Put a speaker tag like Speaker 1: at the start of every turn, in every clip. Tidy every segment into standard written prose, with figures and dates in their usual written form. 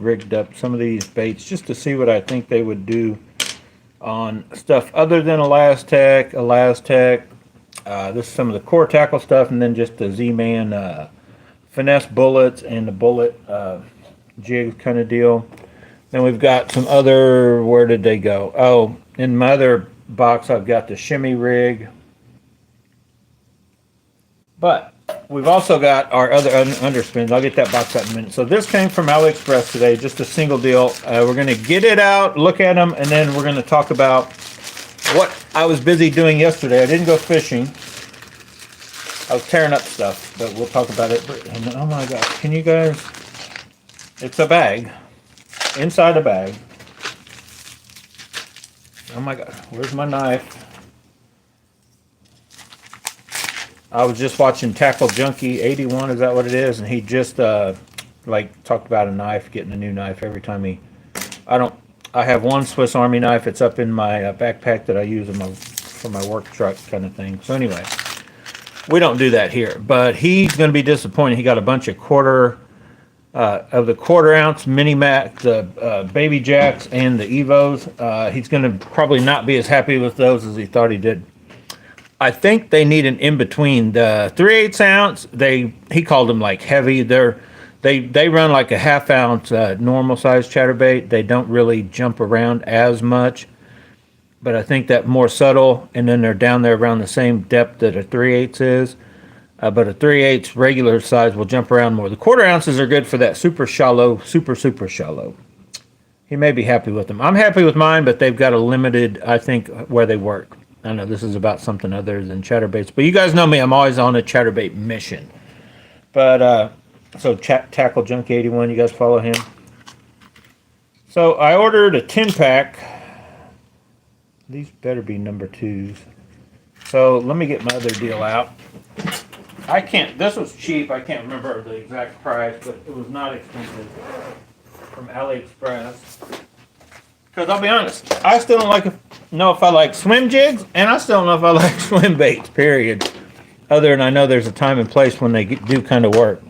Speaker 1: rigged up some of these baits just to see what I think they would do on stuff other than Elastec. This is some of the core tackle stuff, and then just the Z-Man finesse bullets and the bullet jigs kind of deal. Then we've got some other, where did they go? Oh, in my other box I've got the shimmy rig. But we've also got our other underspins. I'll get that box out in a minute. So this came from AliExpress today, just a single deal. We're going to get it out, look at them, and then we're going to talk about what I was busy doing yesterday. I didn't go fishing. I was tearing up stuff, but we'll talk about it. And oh my gosh, can you guys... It's a bag. Inside a bag. Oh my god, where's my knife? I was just watching Tackle Junkie 81, is that what it is? And he just like talked about a knife, getting a new knife every time he... I have one Swiss Army knife. It's up in my backpack that I use for my work truck kind of thing. So anyway, we don't do that here. But he's going to be disappointed. He got a bunch of quarter ounce mini Mac, the baby jacks and the Evos. He's going to probably not be as happy with those as he thought he did. I think they need an in between. The 3/8 ounce, he called them like heavy. They run like a ½ ounce normal size chatterbait. They don't really jump around as much, but I think that more subtle, and then they're down there around the same depth that a 3/8 is. But a 3/8 regular size will jump around more. The quarter ounces are good for that super shallow, super shallow. He may be happy with them. I'm happy with mine, but they've got a limited, I think, where they work. I know this is about something other than chatterbaits, but you guys know me. I'm always on a chatterbait mission. But so Tackle Junkie 81, you guys follow him. So I ordered a 10-pack. These better be number 2s. So let me get my other deal out. This was cheap. I can't remember the exact price, but it was not expensive from AliExpress. Because I'll be honest, I still don't know if I like swim jigs, and I still don't know if I like swim baits, period. Other than I know there's a time and place when they do kind of work.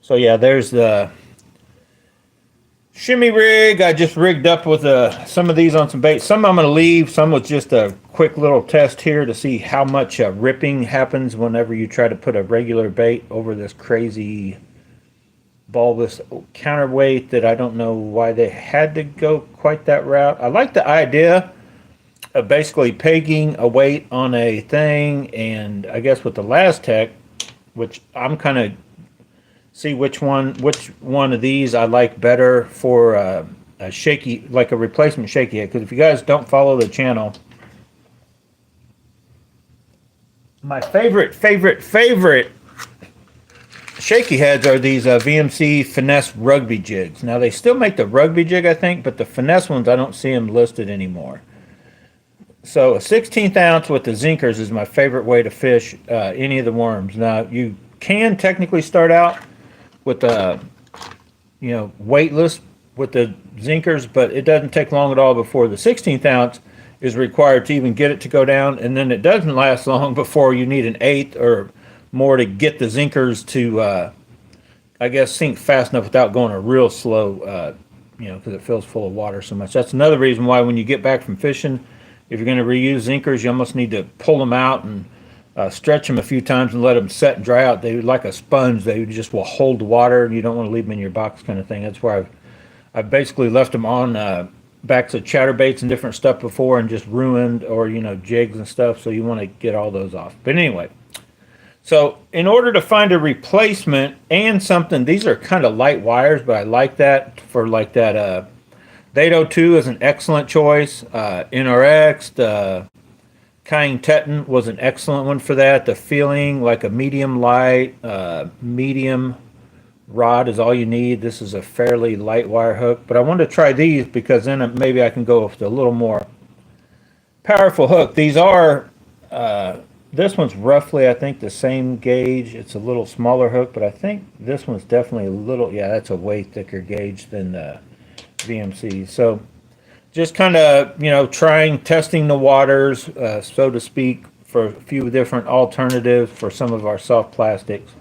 Speaker 1: So yeah, there's the shimmy rig. I just rigged up with some of these on some baits. Some I'm going to leave. Some was just a quick little test here to see how much ripping happens whenever you try to put a regular bait over this crazy bulbous counterweight that I don't know why they had to go quite that route. I like the idea of basically pegging a weight on a thing, and I guess with the Elastec, which I'm kind of see which one of these I like better for a shaky, like a replacement shaky head. Because if you guys don't follow the channel, my favorite shaky heads are these VMC Finesse rugby jigs. Now they still make the rugby jig, I think, but the Finesse ones I don't see them listed anymore. So a 1/16 ounce with the zinkers is my favorite way to fish any of the worms. Now you can technically start out with weightless with the zinkers, but it doesn't take long at all before the 1/16 ounce is required to even get it to go down, and then it doesn't last long before you need an 1/8 or more to get the zinkers to I guess sink fast enough without going a real slow because it fills full of water so much. That's another reason why when you get back from fishing, if you're going to reuse zinkers, you almost need to pull them out and stretch them a few times and let them set and dry out. They like a sponge. They just will hold the water. You don't want to leave them in your box kind of thing. That's why I've basically left them on backs of chatterbaits and different stuff before and just ruined, or jigs and stuff. So you want to get all those off. But anyway, so in order to find a replacement and something, these are kind of light wires, but I like that for like that. The 802 is an excellent choice. NRX, the Cayenne Teton was an excellent one for that. The feeling like a medium light, medium rod is all you need. This is a fairly light wire hook, but I wanted to try these because then maybe I can go with a little more powerful hook. These are, this one's roughly, I think, the same gauge. It's a little smaller hook, but I think this one's definitely a little, yeah, that's a way thicker gauge than the VMC. So just kind of, testing the waters, so to speak, for a few different alternatives for some of our soft plastics.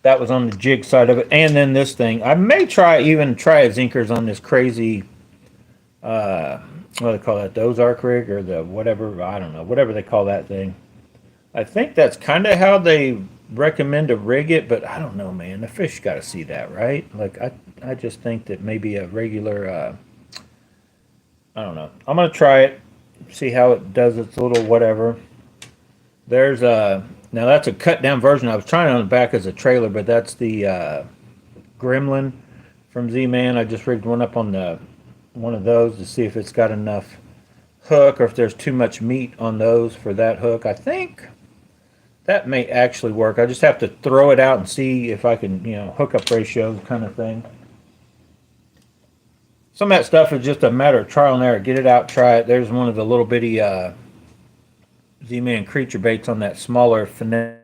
Speaker 1: That was on the jig side of it. And then this thing. I may even try a Zinkers on this crazy, what do they call that? The Ozark rig or the whatever. I don't know. Whatever they call that thing. I think that's kind of how they recommend to rig it, but I don't know, man. The fish got to see that, right? Like, I just think that maybe a regular, I don't know. I'm going to try it, see how it does its little whatever. There's a, now that's a cut down version. I was trying it on the back as a trailer, but that's the Gremlin from Z-Man. I just rigged one up on one of those to see if it's got enough hook or if there's too much meat on those for that hook. I think that may actually work. I just have to throw it out and see if I can, hookup ratio kind of thing. Some of that stuff is just a matter of trial and error. Get it out, try it. There's one of the little bitty Z-Man creature baits on that smaller finesse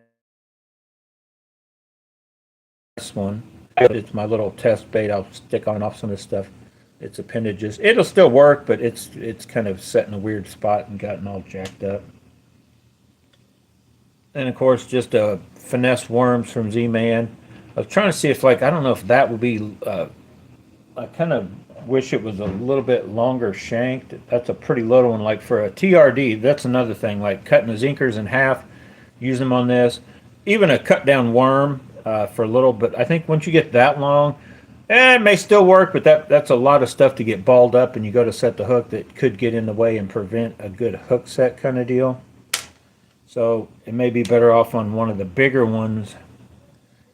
Speaker 1: one. It's my little test bait. I'll stick on and off some of this stuff. Its appendages. It'll still work, but it's kind of set in a weird spot and gotten all jacked up. And of course, just a finesse worms from Z-Man. I was trying to see if, like, I don't know if that would be. I kind of wish it was a little bit longer shanked. That's a pretty little one. Like for a TRD, that's another thing. Like cutting the Zinkers in half, use them on this. Even a cut down worm for a little. But I think once you get that long, it may still work. But that's a lot of stuff to get balled up, and you go to set the hook that could get in the way and prevent a good hook set kind of deal. So it may be better off on one of the bigger ones,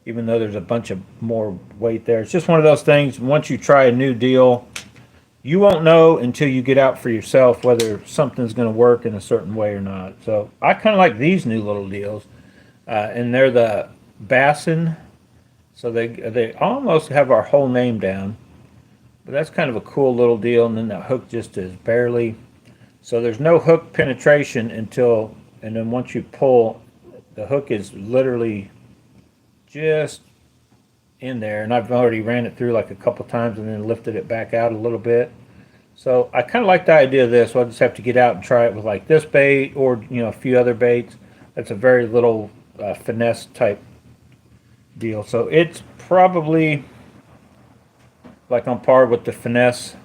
Speaker 1: even though there's a bunch of more weight there. It's just one of those things. Once you try a new deal, you won't know until you get out for yourself whether something's going to work in a certain way or not. So I kind of like these new little deals, and they're the Bassin. So they almost have our whole name down, but that's kind of a cool little deal. And then the hook just is barely. So there's no hook penetration until. And then once you pull, the hook is literally just in there. And I've already ran it through like a couple times and then lifted it back out a little bit. So I kind of like the idea of this. So I'll just have to get out and try it with like this bait or, a few other baits. That's a very little finesse type deal. So it's probably like on par with the finesse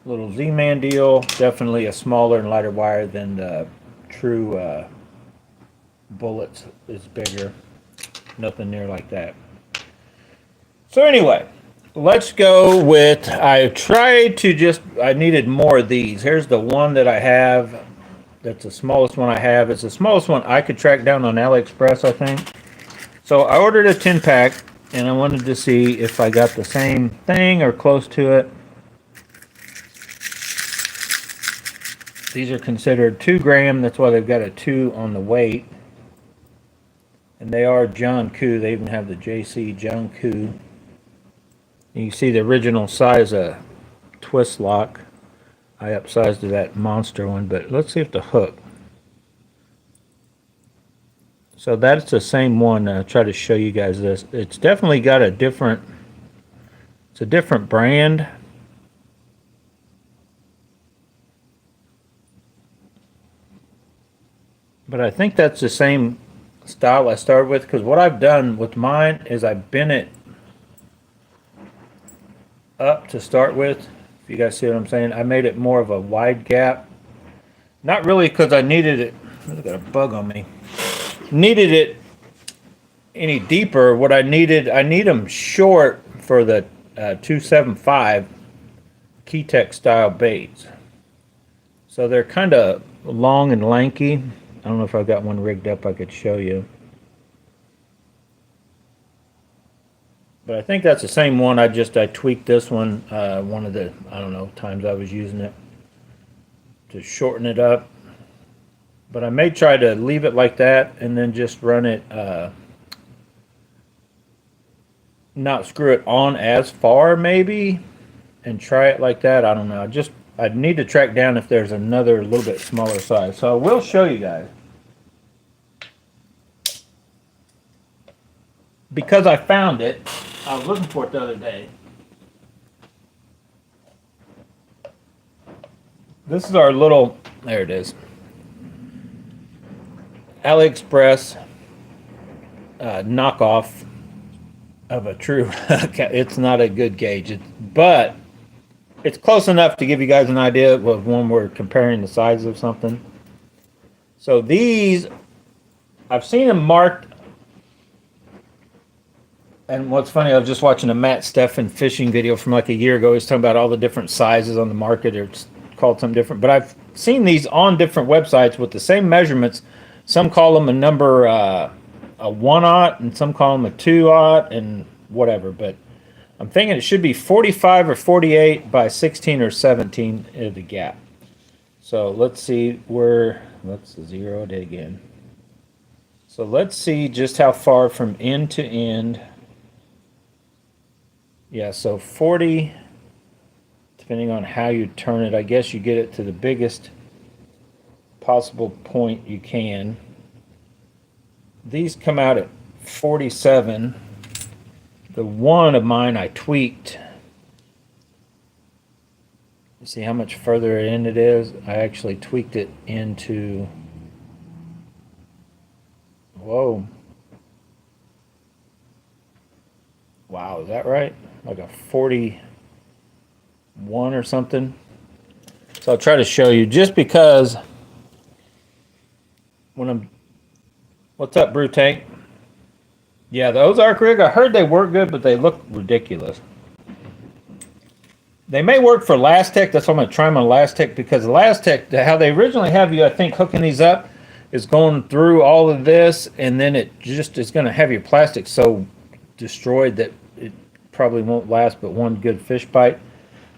Speaker 1: little Z-Man deal. Definitely a smaller and lighter wire than the true bullets is bigger. Nothing near like that. So anyway, let's go with, I needed more of these. Here's the one that I have. That's the smallest one I have. It's the smallest one I could track down on AliExpress, I think. So I ordered a 10-pack, and I wanted to see if I got the same thing or close to it. These are considered 2 gram. That's why they've got a 2 on the weight. And they are John Koo. They even have the JC John Koo. You can see the original size of twist lock. I upsized to that monster one, but let's see if the hook. So that's the same one. I'll try to show you guys this. It's definitely got a different, it's a different brand. But I think that's the same style I started with, because what I've done with mine is I bent it up to start with. If you guys see what I'm saying, I made it more of a wide gap. Not really because I needed it. I got a bug on me. Needed it any deeper. What I need them short for the 275 Keytech style baits. So they're kind of long and lanky. I don't know if I've got one rigged up I could show you. But I think that's the same one. I tweaked this one one of the, I don't know, times I was using it to shorten it up. But I may try to leave it like that and then just run it, not screw it on as far maybe, and try it like that. I don't know. I'd need to track down if there's another little bit smaller size. So I will show you guys. Because I found it, I was looking for it the other day. This is our little, there it is. AliExpress knockoff of a true. It's not a good gauge, but it's close enough to give you guys an idea of when we're comparing the size of something. So these, I've seen them marked. And what's funny, I was just watching a Matt Steffen fishing video from like a year ago. He's talking about all the different sizes on the market, or it's called something different. But I've seen these on different websites with the same measurements. Some call them a number, a 1/0, and some call them a 2/0, and whatever. But I'm thinking it should be 45 or 48 by 16 or 17 is the gap. So let's see where, let's zero it again. So let's see just how far from end to end. Yeah, so 40, depending on how you turn it, I guess you get it to the biggest possible point you can. These come out at 47. The one of mine I tweaked. You see how much further in it is? I actually tweaked it into, whoa. Wow, is that right? Like a 41 or something. So I'll try to show you, just because when I'm, what's up, Brew Tank? Yeah, the Ozark rig, I heard they work good, but they look ridiculous. They may work for Last Tech. That's why I'm going to try them on Last Tech, because Last Tech, how they originally have you, I think, hooking these up, is going through all of this, and then it just is going to have your plastic so destroyed that it probably won't last but one good fish bite.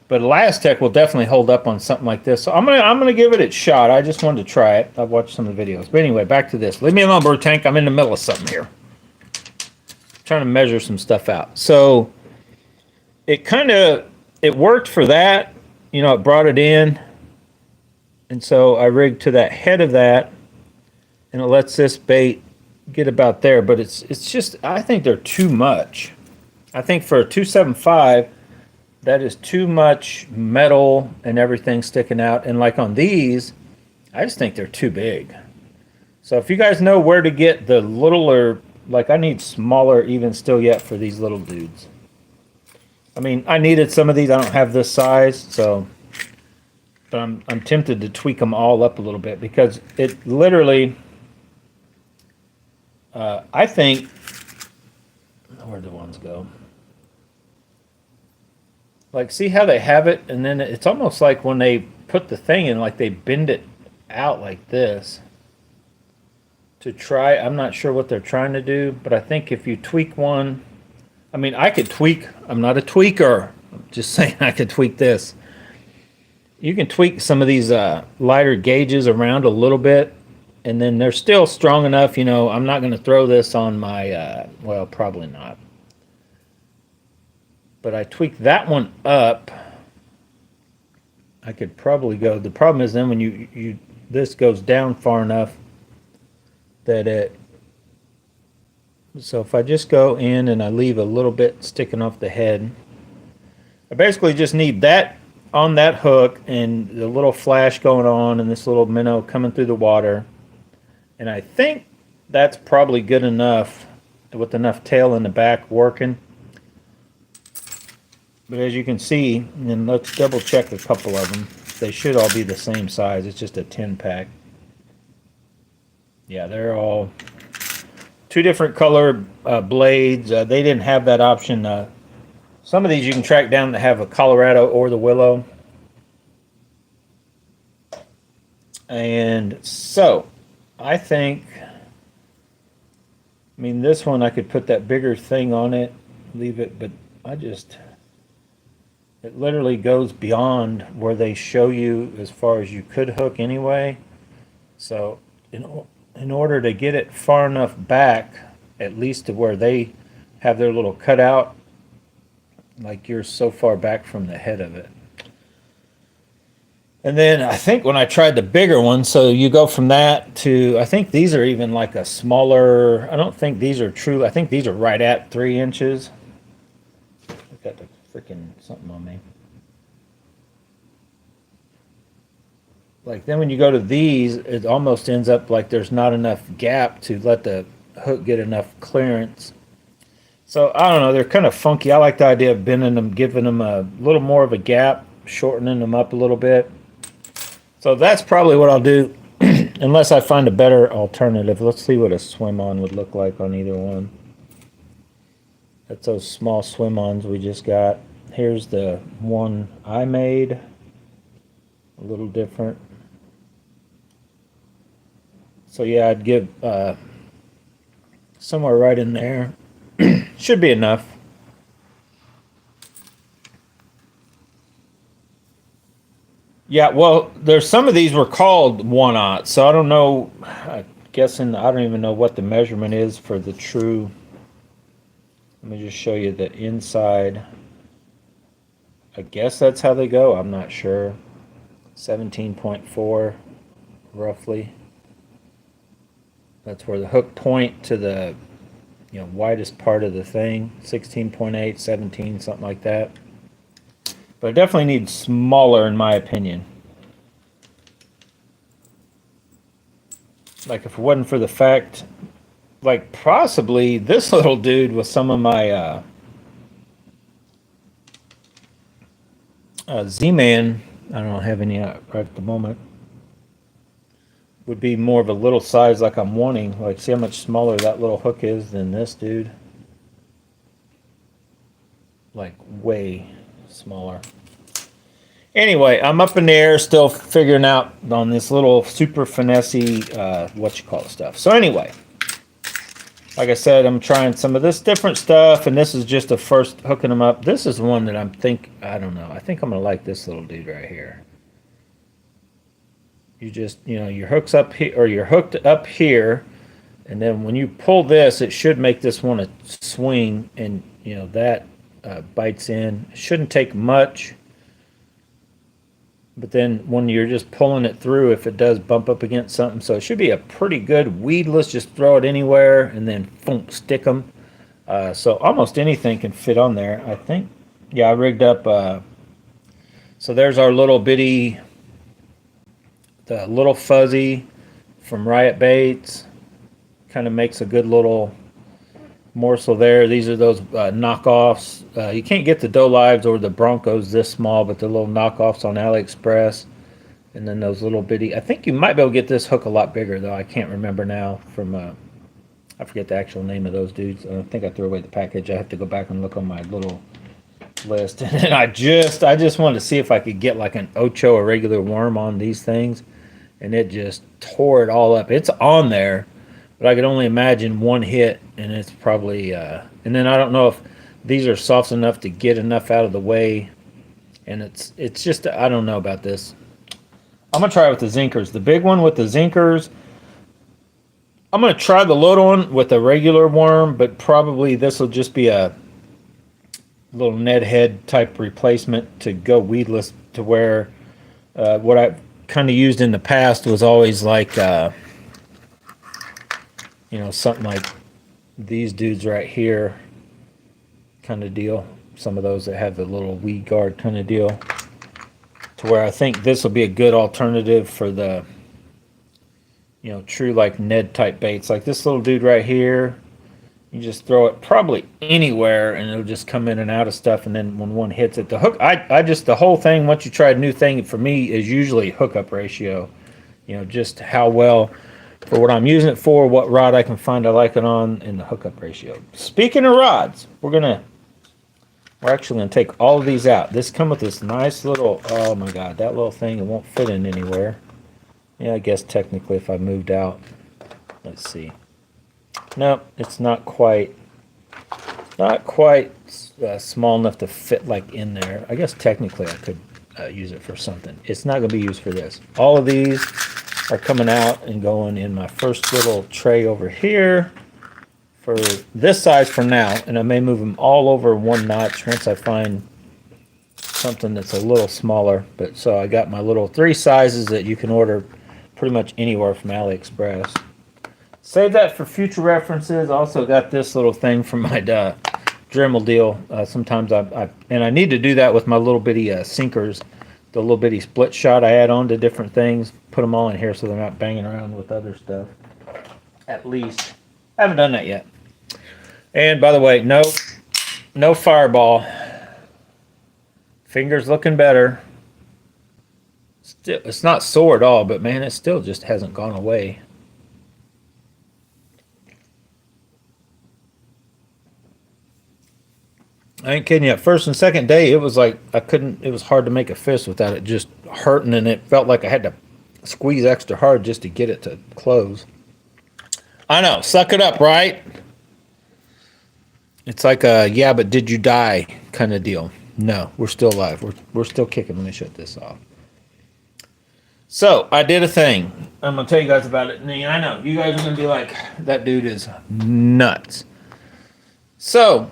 Speaker 1: But Last Tech will definitely hold up on something like this. So I'm gonna give it a shot. I just wanted to try it. I've watched some of the videos. But anyway, back to this. Leave me alone, Brew Tank. I'm in the middle of something here. I'm trying to measure some stuff out. So it worked for that. You know, it brought it in. And so I rigged to that head of that, and it lets this bait get about there. But it's just, I think they're too much. I think for a 275, that is too much metal and everything sticking out. And like on these, I just think they're too big. So if you guys know where to get the littler, like I need smaller even still yet for these little dudes. I mean, I needed some of these. I don't have this size, so, but I'm tempted to tweak them all up a little bit, because it literally, I think, where'd the ones go? Like, see how they have it, and then it's almost like when they put the thing in, like they bend it out like this to try. I'm not sure what they're trying to do, but I think if you tweak one, I mean, I could tweak. I'm not a tweaker. I'm just saying I could tweak this. You can tweak some of these lighter gauges around a little bit, and then they're still strong enough. You know, I'm not going to throw this on my, well, probably not. But I tweaked that one up. I could probably go. The problem is then when this goes down far enough that it. So if I just go in and I leave a little bit sticking off the head, I basically just need that on that hook and the little flash going on and this little minnow coming through the water. And I think that's probably good enough with enough tail in the back working. But as you can see, and let's double check a couple of them. They should all be the same size. It's just a 10 pack. Yeah, they're all two different color blades. They didn't have that option. Some of these you can track down that have a Colorado or the Willow. And so, I think, I mean, this one I could put that bigger thing on it, leave it, but it literally goes beyond where they show you as far as you could hook anyway. So in order to get it far enough back, at least to where they have their little cutout, like you're so far back from the head of it. And then I think when I tried the bigger one, so you go from that to, I think these are even like a smaller, I don't think these are true, I think these are right at 3 inches. I've got the freaking something on me. Like then when you go to these, it almost ends up like there's not enough gap to let the hook get enough clearance. So I don't know, they're kind of funky. I like the idea of bending them, giving them a little more of a gap, shortening them up a little bit. So that's probably what I'll do, unless I find a better alternative. Let's see what a swim-on would look like on either one. That's those small swim-ons we just got. Here's the one I made, a little different. So yeah, I'd give somewhere right in there. Should be enough. Yeah, well, there's some of these were called 1/0, so I don't know. I'm guessing I don't even know what the measurement is for the true. Let me just show you the inside. I guess that's how they go. I'm not sure. 17.4, roughly. That's where the hook point to the widest part of the thing. 16.8, 17, something like that. But it definitely needs smaller, in my opinion. Like, if it wasn't for the fact, like, possibly this little dude with some of my Z-Man, I don't have any right at the moment, would be more of a little size like I'm wanting. Like, see how much smaller that little hook is than this dude? Like, way smaller. Anyway, I'm up in the air still figuring out on this little super finesse-y, stuff. So anyway, like I said, I'm trying some of this different stuff, and this is just the first hooking them up. This is one that I don't know. I think I'm going to like this little dude right here. You just, your hook's up here, or you're hooked up here, and then when you pull this, it should make this one a swing, and, that bites in. It shouldn't take much. But then when you're just pulling it through, if it does bump up against something, so it should be a pretty good weedless, just throw it anywhere and then stick them. So almost anything can fit on there, I think. Yeah, I rigged up, so there's our little bitty, the little fuzzy from Riot Baits. Kind of makes a good little morsel there. These are those knockoffs. You can't get the Doe Lives or the Broncos this small, but the little knockoffs on AliExpress. And then those little bitty. I think you might be able to get this hook a lot bigger, though. I can't remember now from, I forget the actual name of those dudes. I think I threw away the package. I have to go back and look on my little list. And then I just wanted to see if I could get like an Ocho, a regular worm on these things. And it just tore it all up. It's on there. But I could only imagine one hit, and it's probably, and then I don't know if these are soft enough to get enough out of the way, and it's just, I don't know about this. I'm going to try it with the Zinkers. The big one with the Zinkers, I'm going to try the little one with a regular worm, but probably this will just be a little Ned head type replacement to go weedless, to where what I kind of used in the past was always like, something like these dudes right here kind of deal. Some of those that have the little weed guard kind of deal. To where I think this will be a good alternative for the, true like Ned type baits. Like this little dude right here, you just throw it probably anywhere and it'll just come in and out of stuff. And then when one hits it, the hook, the whole thing, once you try a new thing, for me is usually hookup ratio. Just how well, for what I'm using it for, what rod I can find I like it on, and the hookup ratio. Speaking of rods, we're actually gonna take all of these out. This come with this nice little, oh my god, that little thing, it won't fit in anywhere. Yeah, I guess technically if I moved out, let's see. Nope, it's not quite small enough to fit like in there. I guess technically I could use it for something. It's not gonna be used for this. All of these are coming out and going in my first little tray over here for this size for now, and I may move them all over one notch once I find something that's a little smaller. But so I got my little 3 sizes that you can order pretty much anywhere from AliExpress. Save that for future references. Also got this little thing from my Dremel deal. Sometimes I need to do that with my little bitty sinkers. The little bitty split shot I add on to different things. Put them all in here so they're not banging around with other stuff. At least Haven't done that yet. And by the way, no fireball. Fingers looking better. Still, it's not sore at all, but man, it still just hasn't gone away. I ain't kidding you. First and second day, it was like it was hard to make a fist without it just hurting, and it felt like I had to squeeze extra hard just to get it to close. I know, suck it up, right? It's like a yeah, but did you die kind of deal. No, we're still alive. We're still kicking. Let me shut this off. So I did a thing. I'm gonna tell you guys about it. And I know you guys are gonna be like, that dude is nuts. So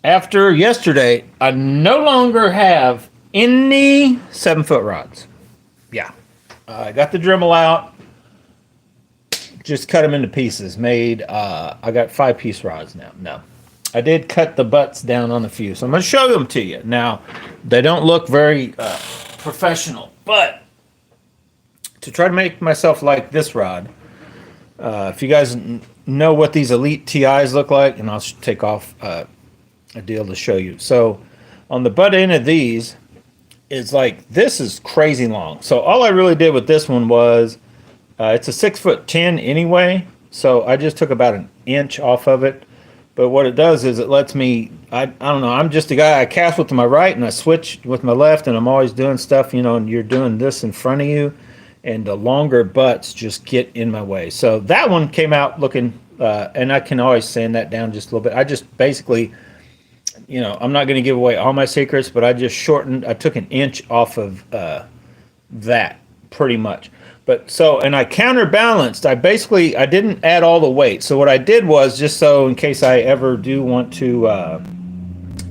Speaker 1: after yesterday, I no longer have any 7-foot rods. Yeah, I got the Dremel out. Just cut them into pieces. I got 5-piece rods now. No, I did cut the butts down on a few, so I'm going to show them to you. Now, they don't look very professional, but to try to make myself like this rod, if you guys know what these Elite TIs look like, and I'll take off a deal to show you. So on the butt end of these is like, this is crazy long. So all I really did with this one was, it's a 6'10" anyway, so I just took about an inch off of it. But what it does is it lets me, I don't know, I'm just a guy, I cast with my right and I switch with my left, and I'm always doing stuff, you know, and you're doing this in front of you, and the longer butts just get in my way. So that one came out looking, and I can always sand that down just a little bit. I just basically, you know, I'm not going to give away all my secrets, but I just shortened, I took an inch off of that pretty much. But so, and I counterbalanced. I didn't add all the weight. So what I did was, just so in case I ever do want to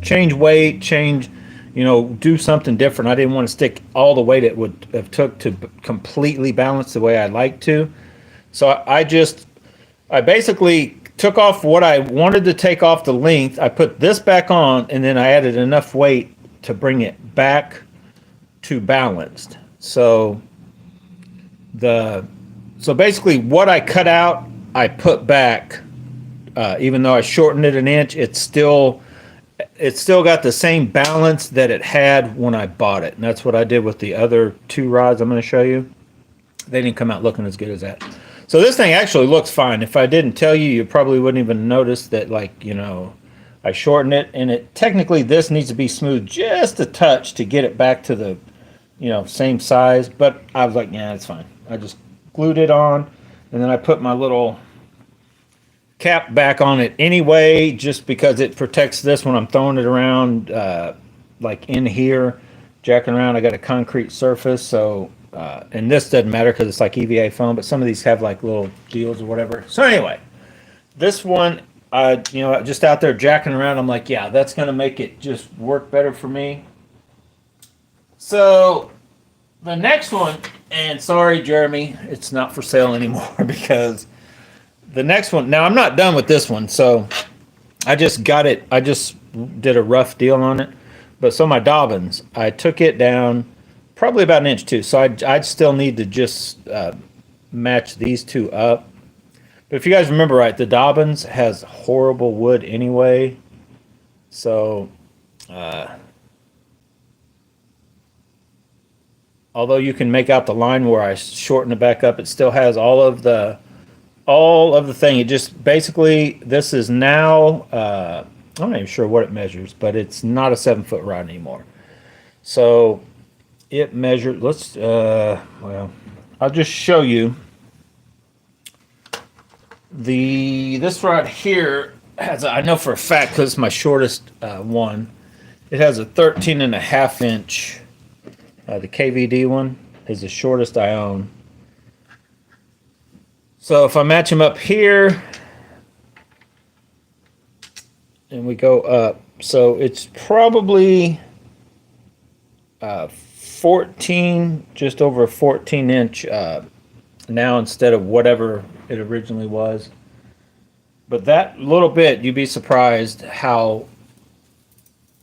Speaker 1: change weight, you know, do something different, I didn't want to stick all the weight it would have took to completely balance the way I like to. So I basically took off what I wanted to take off the length. I put this back on, and then I added enough weight to bring it back to balanced. So basically what I cut out, I put back, even though I shortened it an inch, it's still got the same balance that it had when I bought it. And that's what I did with the other 2 rods I'm going to show you. They didn't come out looking as good as that. So this thing actually looks fine. If I didn't tell you, you probably wouldn't even notice that, like, you know, I shortened it, and it technically, this needs to be smooth just a touch to get it back to the, you know, same size. But I was like, yeah, it's fine. I just glued it on, and then I put my little cap back on it anyway, just because it protects this when I'm throwing it around, like in here, jacking around. I got a concrete surface, so and this doesn't matter because it's like EVA foam, but some of these have like little deals or whatever. So anyway, this one, you know, just out there jacking around, I'm like, yeah, that's going to make it just work better for me. So the next one, and sorry, Jeremy, it's not for sale anymore, because the next one, now I'm not done with this one, so I just got it, I just did a rough deal on it. But so my Dobbins, I took it down probably about an inch too, so I'd still need to just match these 2 up. But if you guys remember right, the Dobbins has horrible wood anyway, so although you can make out the line where I shorten it back up, it still has all of the thing. It just basically, this is now, I'm not even sure what it measures, but it's not a 7-foot rod anymore. So it measured, well, I'll just show you. This rod here has, I know for a fact because it's my shortest one, it has a 13.5 inch. The KVD one is the shortest I own. So if I match them up here, and we go up, so it's probably 14, just over a 14 inch now instead of whatever it originally was. But that little bit, you'd be surprised how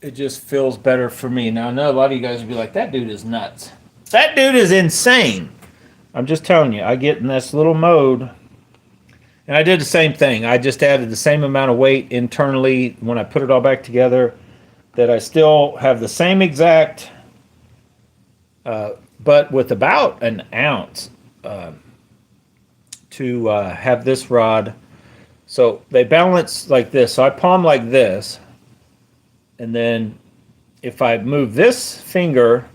Speaker 1: it just feels better for me. Now, I know a lot of you guys would be like, that dude is nuts. That dude is insane. I'm just telling you, I get in this little mode. And I did the same thing. I just added the same amount of weight internally when I put it all back together, that I still have the same exact, but with about an ounce to have this rod. So they balance like this. So I palm like this, and then if I move this finger,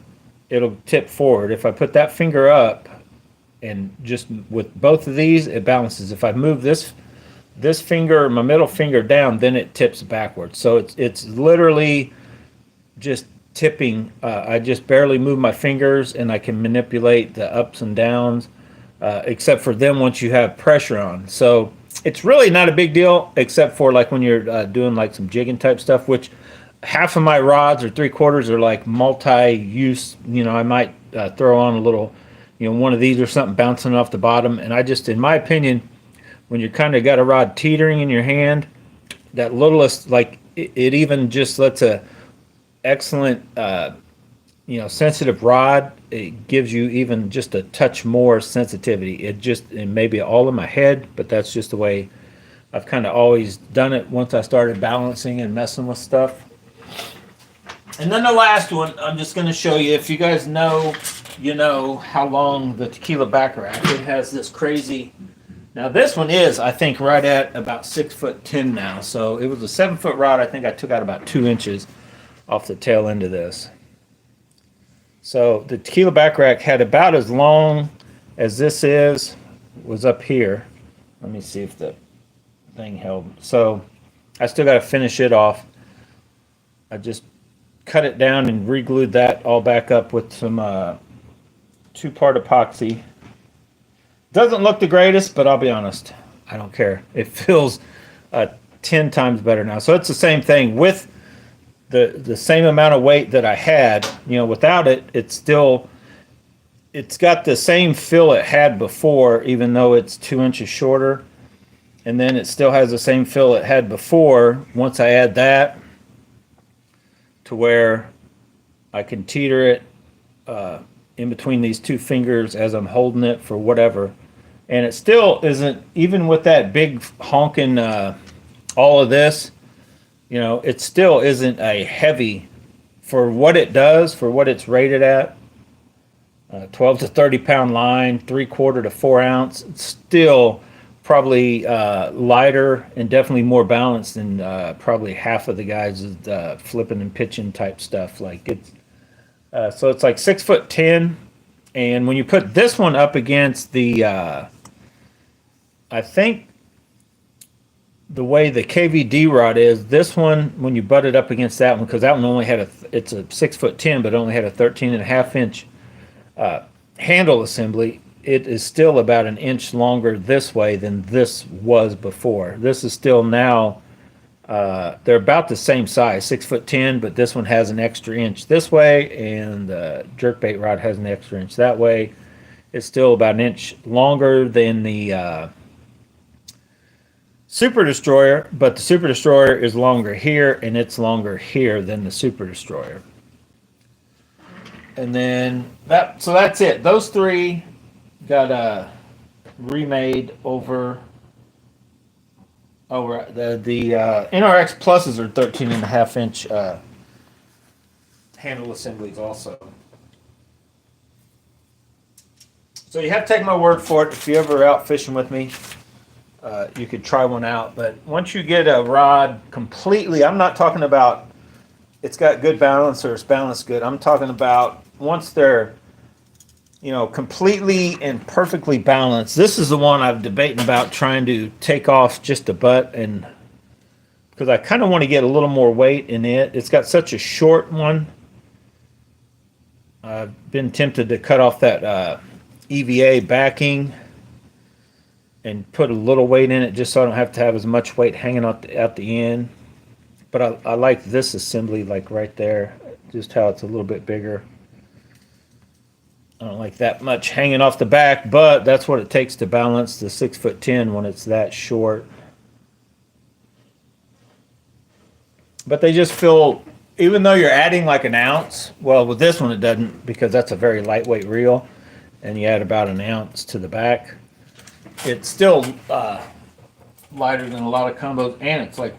Speaker 1: it'll tip forward. If I put that finger up, and just with both of these, it balances. If I move this finger, my middle finger down, then it tips backwards. So it's literally just tipping. I just barely move my fingers, and I can manipulate the ups and downs, except for them once you have pressure on. So it's really not a big deal, except for like when you're doing like some jigging type stuff, which half of my rods or 3/4 are like multi-use. I might throw on a little, one of these or something bouncing off the bottom. And I just, in my opinion, when you kind of got a rod teetering in your hand, that littlest, like it even just lets a excellent, sensitive rod. It gives you even just a touch more sensitivity. It may be all in my head, but that's just the way I've kind of always done it once I started balancing and messing with stuff. And then the last one, I'm just going to show you. If you guys know, how long the tequila back rack. It has this crazy. Now this one is, I think, right at about 6'10" now. So it was a 7-foot rod. I think I took out about 2 inches off the tail end of this. So the tequila back rack had about as long as this was up here. Let me see if the thing held. So I still got to finish it off. I just cut it down and re-glued that all back up with some 2-part epoxy. Doesn't look the greatest, but I'll be honest, I don't care. It feels 10 times better now. So it's the same thing with the same amount of weight that I had. Without it, it's got the same feel it had before, even though it's 2 inches shorter. And then it still has the same feel it had before once I add that, to where I can teeter it in between these 2 fingers as I'm holding it for whatever. And it still isn't, even with that big honking all of this, it still isn't a heavy, for what it does, for what it's rated at. 12 to 30 pound line, 3/4 to 4 ounce. It's still probably lighter and definitely more balanced than probably half of the guys flipping and pitching type stuff. Like it's so it's like 6'10", and when you put this one up against the, I think the way the KVD rod is, this one, when you butt it up against that one, because that one only had it's a 6'10", but it only had a 13.5 inch handle assembly. It is still about an inch longer this way than this was before. This is still now, they're about the same size, 6'10", but this one has an extra inch this way, and the jerkbait rod has an extra inch that way. It's still about an inch longer than the Super Destroyer, but the Super Destroyer is longer here, and it's longer here than the Super Destroyer. And then so that's it. Those 3 got remade over the NRX Pluses are 13.5 inch handle assemblies also. So you have to take my word for it. If you're ever out fishing with me, you could try one out. But once you get a rod completely, I'm not talking about it's got good balance or it's balanced good. I'm talking about once they're completely and perfectly balanced. This is the one I've debating about trying to take off just a butt, and because I kind of want to get a little more weight in it. It's got such a short one. I've been tempted to cut off that EVA backing and put a little weight in it just so I don't have to have as much weight hanging out the end. But I like this assembly, like right there, just how it's a little bit bigger. I don't like that much hanging off the back, but that's what it takes to balance the 6'10" when it's that short. But they just feel, even though you're adding like an ounce, well, with this one it doesn't, because that's a very lightweight reel, and you add about an ounce to the back. It still lighter than a lot of combos, and it's like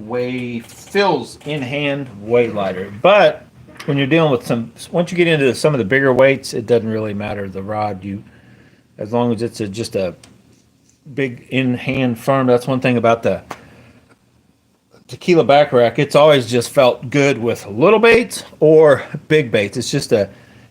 Speaker 1: feels in hand way lighter. But when you're dealing with once you get into some of the bigger weights, it doesn't really matter the rod. As long as it's just a big in hand firm. That's one thing about the tequila back rack. It's always just felt good with little baits or big baits. It's just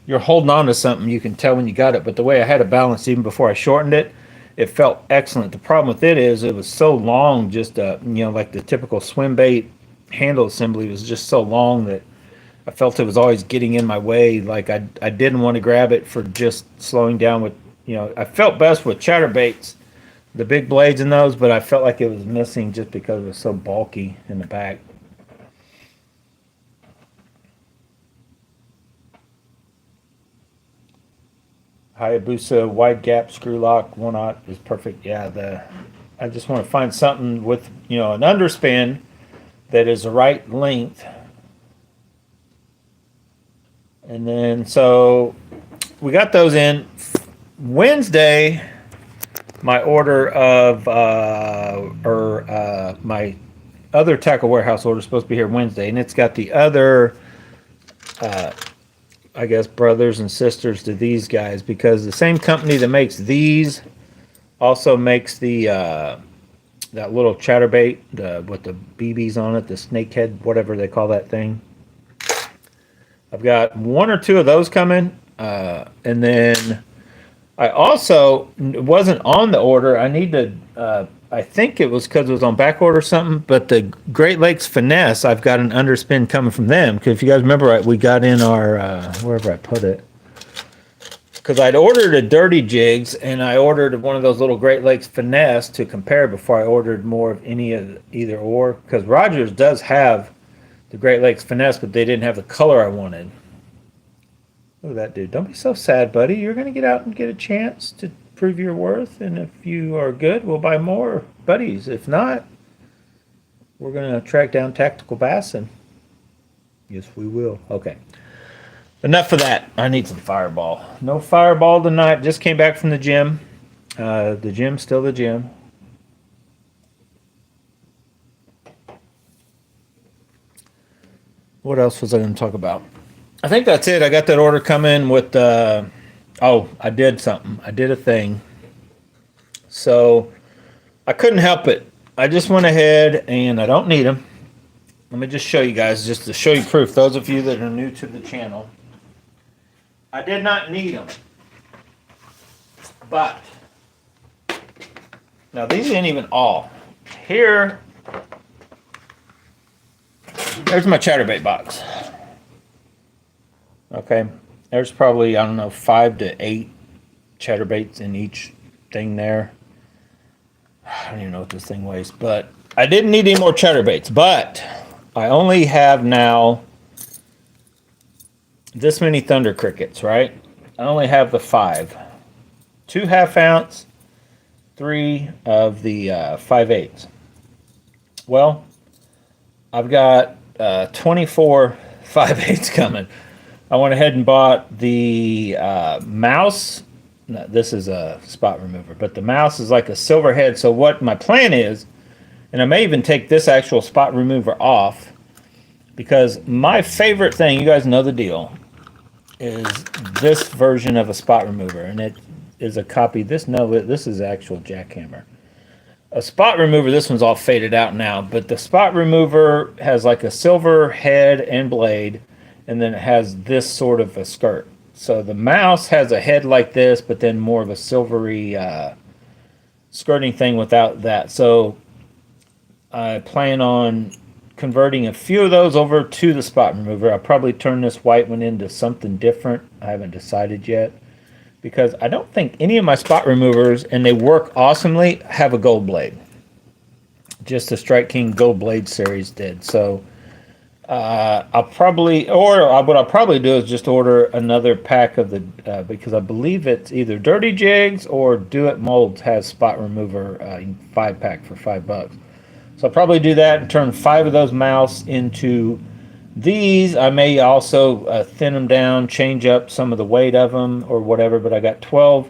Speaker 1: you're holding on to something. You can tell when you got it. But the way I had it balanced even before I shortened it, it felt excellent. The problem with it is it was so long, just like the typical swim bait handle assembly was just so long that I felt it was always getting in my way. Like I didn't want to grab it for just slowing down with, I felt best with chatterbaits, the big blades in those, but I felt like it was missing just because it was so bulky in the back. Hayabusa wide gap screw lock 1/0 is perfect. Yeah, I just want to find something with an underspin that is the right length. And then so we got those in Wednesday. My order of my other tackle warehouse order is supposed to be here Wednesday, and it's got the other I guess brothers and sisters to these guys, because the same company that makes these also makes the that little chatterbait with the BBs on it, the snakehead, whatever they call that thing. I've got 1 or 2 of those coming, and then I also, it wasn't on the order. I need to, I think it was because it was on back order or something, but the Great Lakes Finesse, I've got an underspin coming from them. Because if you guys remember, we got in our, wherever I put it. Because I'd ordered a Dirty Jigs, and I ordered one of those little Great Lakes Finesse to compare before I ordered more of any of either or. Because Rogers does have the Great Lakes Finesse, but they didn't have the color I wanted. Look at that dude. Don't be so sad, buddy. You're going to get out and get a chance to prove your worth, and if you are good, we'll buy more buddies. If not, we're going to track down Tactical Bass, and yes, we will. Okay. Enough of that. I need some Fireball. No Fireball tonight. Just came back from the gym. The gym's still the gym. What else was I going to talk about? I think that's it. I got that order coming with, I did something. I did a thing. So I couldn't help it. I just went ahead, and I don't need them. Let me just show you guys, just to show you proof. Those of you that are new to the channel. I did not need them. But, now these ain't even all. Here, there's my chatterbait box. Okay, there's probably, I don't know, 5 to 8 chatterbaits in each thing there. I don't even know what this thing weighs, but I didn't need any more chatterbaits. But I only have now this many Thunder Crickets, right? I only have the 5. 2 1/2 ounce, 3 of the 5/8. Well, I've got 24 5/8 coming. I went ahead and bought the mouse. No, this is a spot remover, but the mouse is like a silver head. So what my plan is, and I may even take this actual spot remover off, because my favorite thing, you guys know the deal, is this version of a spot remover, and it is a copy. This is actual jackhammer. A spot remover, this one's all faded out now, but the spot remover has like a silver head and blade, and then it has this sort of a skirt. So the mouse has a head like this, but then more of a silvery skirting thing without that. So I plan on converting a few of those over to the spot remover. I'll probably turn this white one into something different. I haven't decided yet, because I don't think any of my spot removers, and they work awesomely, have a gold blade. Just the Strike King Gold Blade series did. So I'll probably, what I'll probably do is just order another pack of the, because I believe it's either Dirty Jigs or Do It Molds has spot remover 5-pack for $5. So I'll probably do that and turn 5 of those mouse into these. I may also thin them down, change up some of the weight of them or whatever, but I got 12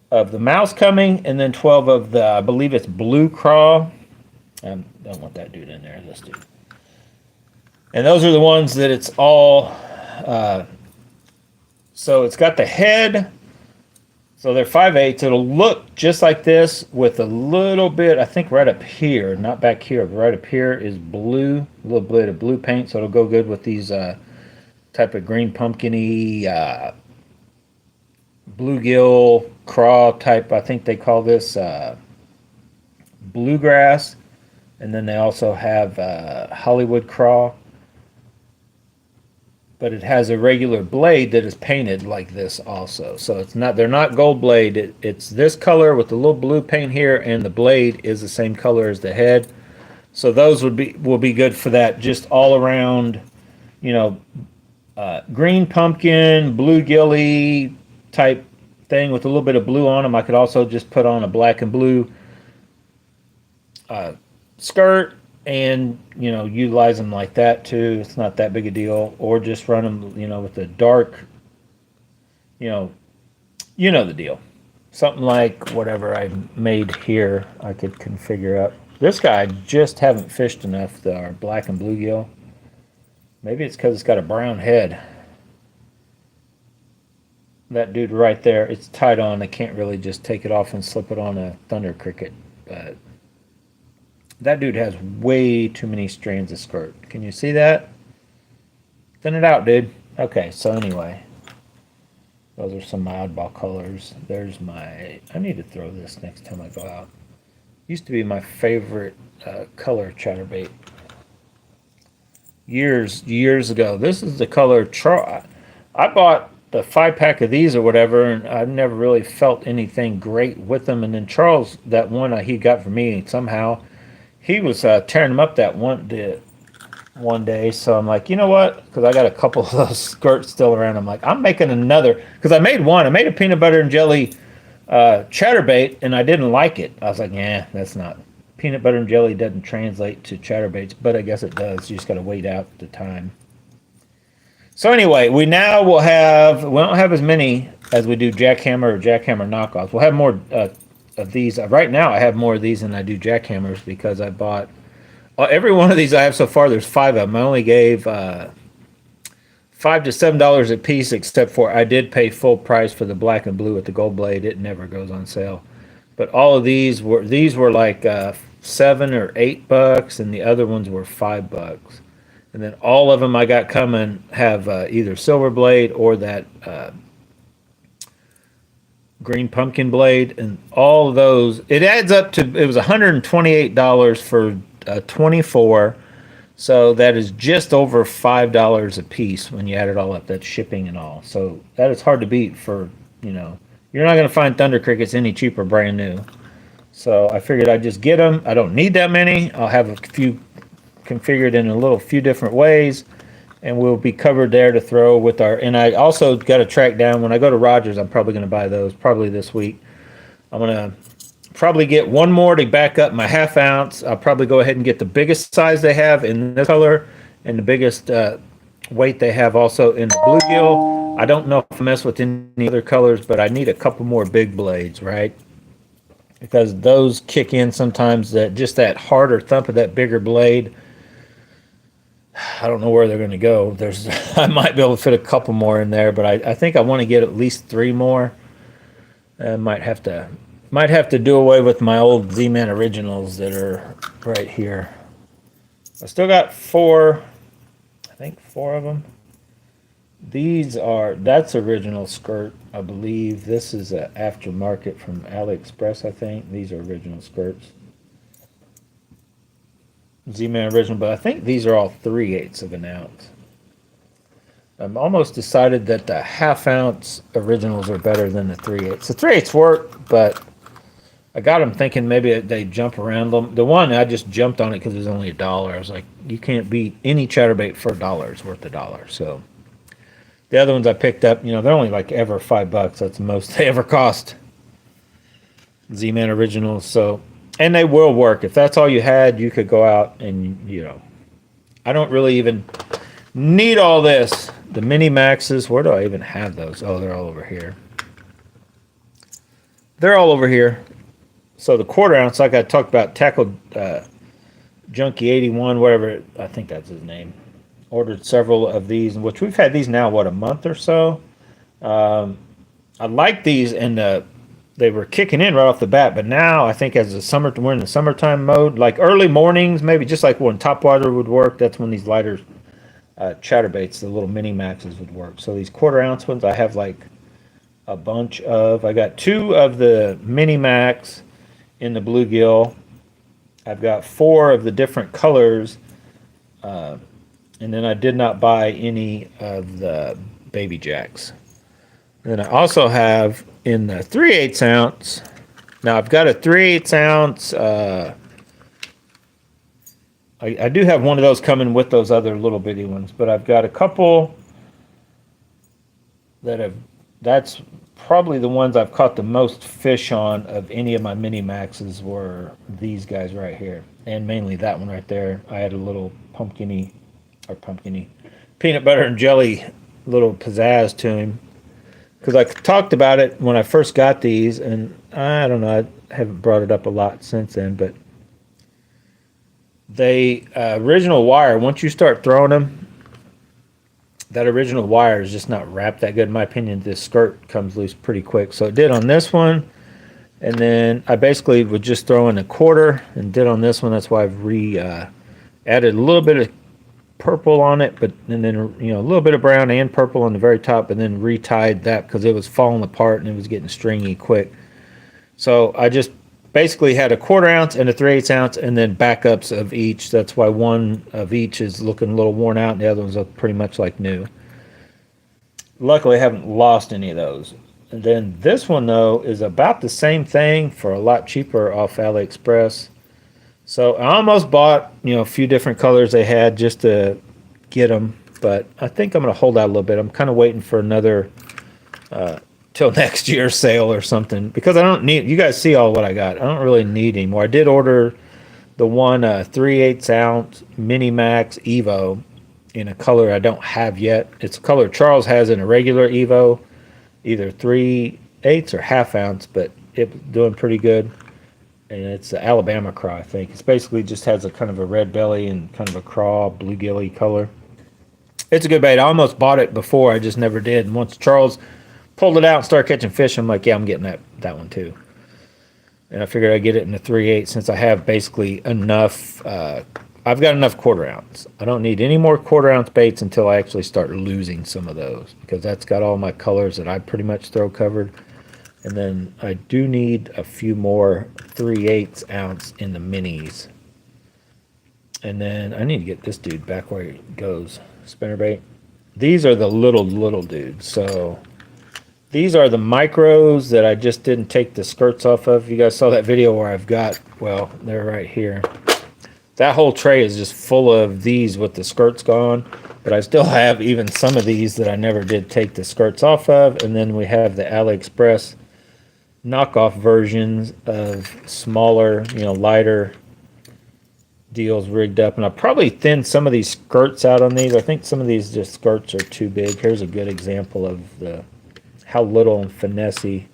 Speaker 1: of the mouse coming, and then 12 of the, I believe it's Blue Craw I don't want that dude in there. This dude. And those are the ones that it's all. So it's got the head. So they're 5/8. It'll look just like this with a little bit, I think right up here, not back here, but right up here is blue, a little bit of blue paint. So it'll go good with these type of green pumpkin-y bluegill craw type. I think they call this bluegrass. And then they also have Hollywood craw. But it has a regular blade that is painted like this also. So it's not, they're not gold blade. It's this color with the little blue paint here, and the blade is the same color as the head. So those will be good for that, just all around, you know, green pumpkin, bluegilly type thing with a little bit of blue on them. I could also just put on a black and blue skirt and, you know, utilize them like that too. It's not that big a deal. Or just run them, you know, with the dark, you know the deal. Something like whatever I made here, I could configure up. This guy I just haven't fished enough, our black and bluegill. Maybe it's because it's got a brown head. That dude right there, it's tied on. I can't really just take it off and slip it on a thunder cricket, but that dude has way too many strands of skirt. Can you see that? Thin it out, dude. Okay, so anyway. Those are some oddball colors. There's my... I need to throw this next time I go out. Used to be my favorite color chatterbait. Years ago. This is the color... I bought the 5-pack of these or whatever, and I've never really felt anything great with them. And then Charles, that one he got for me, somehow... He was tearing them up that one day, so I'm like, you know what? Because I got a couple of those skirts still around. I'm like, I'm making another, because I made one. I made a peanut butter and jelly chatterbait, and I didn't like it. I was like, yeah, that's not. Peanut butter and jelly doesn't translate to chatterbaits, but I guess it does. You just got to wait out the time. So anyway, we now will have, we don't have as many as we do jackhammer or jackhammer knockoffs. We'll have more of these. Right now I have more of these than I do jackhammers because I bought every one of these I have so far. There's 5 of them. I only gave $5 to $7 a piece, except for I did pay full price for the black and blue with the gold blade. It never goes on sale. But all of these were like $7 or $8, and the other ones were $5. And then all of them I got coming have either silver blade or that green pumpkin blade, and all of those, it adds up to, it was $128 for 24, so that is just over $5 a piece when you add it all up. That's shipping and all, so that is hard to beat for, you know, you're not going to find thunder crickets any cheaper brand new. So I figured I'd just get them. I don't need that many. I'll have a few configured in a few different ways, and we'll be covered there to throw with our, and I also got to track down, when I go to Rogers, I'm probably going to buy those probably this week. I'm going to probably get one more to back up my 1/2 ounce. I'll probably go ahead and get the biggest size they have in this color and the biggest weight they have also in the bluegill. I don't know if I mess with any other colors, but I need a couple more big blades, right? Because those kick in sometimes, that just that harder thump of that bigger blade. I don't know where they're going to go. I might be able to fit a couple more in there, but I think I want to get at least 3 more. I might have to do away with my old Z-Man originals that are right here. I still got 4. I think 4 of them. That's original skirt, I believe. This is an aftermarket from AliExpress, I think. These are original skirts. Z-Man original, but I think these are all 3/8 of an ounce. I'm almost decided that the 1/2 ounce originals are better than the 3/8. The 3/8 work, but I got them thinking maybe they jump around them. The one, I just jumped on it because it was only $1. I was like, you can't beat any chatterbait for $1. It's worth $1. So the other ones I picked up, you know, they're only like ever $5. That's the most they ever cost. Z-Man originals. So, and they will work. If that's all you had, you could go out and, you know, I don't really even need all this. The mini maxes, where do I even have those? Oh, they're all over here. They're all over here. So the 1/4 ounce, like I talked about, tackled Junkie 81, whatever, I think that's his name. Ordered several of these, which we've had these now, what, a month or so. I like these, and they were kicking in right off the bat, but now I think as the summer, we're in the summertime mode, like early mornings, maybe just like when Topwater would work, that's when these lighter chatterbaits, the little mini maxes would work. So these quarter-ounce ones, I have like a bunch of. I got 2 of the mini max in the bluegill. I've got 4 of the different colors, and then I did not buy any of the baby jacks. Then I also have in the 3/8 ounce. Now I've got a 3/8 ounce. I do have one of those coming with those other little bitty ones, but I've got a couple that have. That's probably the ones I've caught the most fish on of any of my mini maxes were these guys right here, and mainly that one right there. I had a little pumpkin-y peanut butter and jelly little pizzazz to him, because I talked about it when I first got these, and I don't know, I haven't brought it up a lot since then, but they original wire, once you start throwing them, that original wire is just not wrapped that good. In my opinion, this skirt comes loose pretty quick. So it did on this one, and then I basically would just throw in a quarter and did on this one. That's why I've added a little bit of purple on it, but and then a little bit of brown and purple on the very top, and then retied that because it was falling apart and it was getting stringy quick. So I just basically had a quarter-ounce and a 3/8 ounce, and then backups of each. That's why one of each is looking a little worn out, and the other ones look pretty much like new. Luckily, I haven't lost any of those. And then this one, though, is about the same thing for a lot cheaper off AliExpress. So I almost bought, a few different colors they had just to get them, but I think I'm going to hold out a little bit. I'm kind of waiting for another till next year's sale or something, because I don't need, you guys see all what I got. I don't really need anymore. I did order the one 3/8 ounce Mini Max Evo in a color I don't have yet. It's a color Charles has in a regular Evo, either 3/8 or ½ ounce, but it's doing pretty good. And it's the Alabama craw, I think. It's basically just has a kind of a red belly and kind of a craw, bluegilly color. It's a good bait. I almost bought it before, I just never did. And once Charles pulled it out and started catching fish, I'm like, yeah, I'm getting that one too. And I figured I'd get it in the 3/8 since I have basically enough. I've got enough quarter-ounce. I don't need any more quarter-ounce baits until I actually start losing some of those, because that's got all my colors that I pretty much throw covered. And then I do need a few more 3/8 ounce in the minis. And then I need to get this dude back where he goes. Spinnerbait. These are the little dudes. So these are the micros that I just didn't take the skirts off of. You guys saw that video where I've got, well, they're right here. That whole tray is just full of these with the skirts gone. But I still have even some of these that I never did take the skirts off of. And then we have the AliExpress knockoff versions of smaller, lighter deals rigged up. And I probably thinned some of these skirts out on these. I think some of these just skirts are too big. Here's a good example of how little and finesse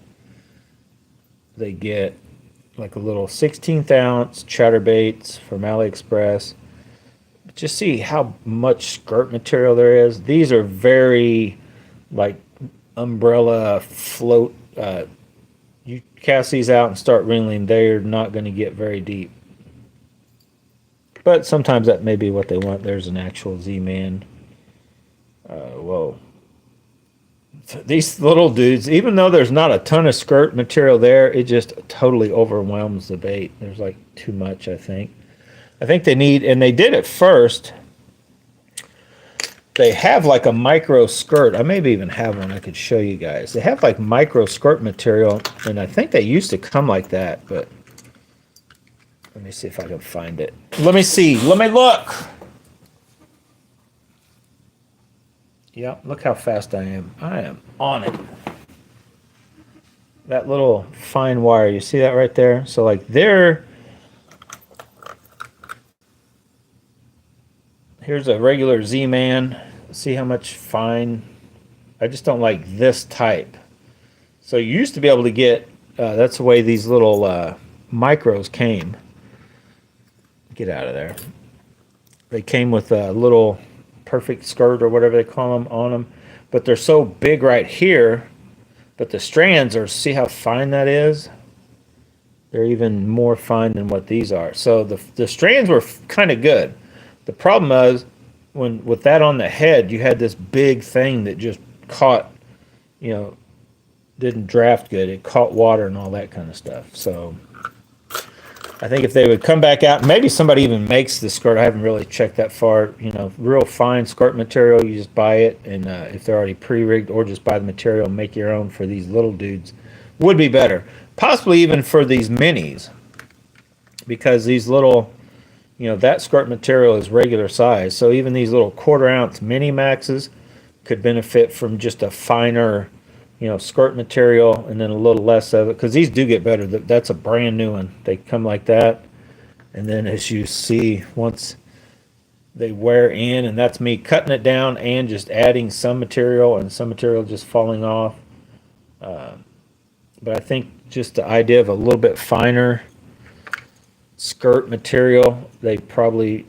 Speaker 1: they get. Like a little 16th ounce chatterbaits from AliExpress. Just see how much skirt material there is. These are very like umbrella float. You cast these out and start reeling, they're not going to get very deep. But sometimes that may be what they want. There's an actual Z-Man. Whoa. These little dudes, even though there's not a ton of skirt material there, it just totally overwhelms the bait. There's like too much, I think. I think they need, and they did it first. They have like a micro skirt. I maybe even have one I could show you guys. They have like micro skirt material, and I think they used to come like that, but let me see if I can find it. Let me see. Let me look. Yeah, look how fast I am. I am on it. That little fine wire, you see that right there? So like there, here's a regular Z-Man. See how much fine? I just don't like this type. So you used to be able to get, that's the way these little micros came. get out of there. They came with a little perfect skirt or whatever they call them on them, but they're so big right here. But the strands are, see how fine that is? They're even more fine than what these are. So the strands were kind of good. The problem was when with that on the head, you had this big thing that just caught, you know, didn't draft good. It caught water and all that kind of stuff. So I think if they would come back out, maybe somebody even makes the skirt. I haven't really checked that far. You know, real fine skirt material. You just buy it, and if they're already pre-rigged, or just buy the material and make your own for these little dudes, would be better. Possibly even for these minis, because these little, you know, that skirt material is regular size. So even these little 1/4 ounce mini maxes could benefit from just a finer, you know, skirt material, and then a little less of it, because these do get better. That's a brand new one. They come like that, and then as you see, once they wear in, and that's me cutting it down and just adding some material, and some material just falling off. But I think just the idea of a little bit finer skirt material, they probably,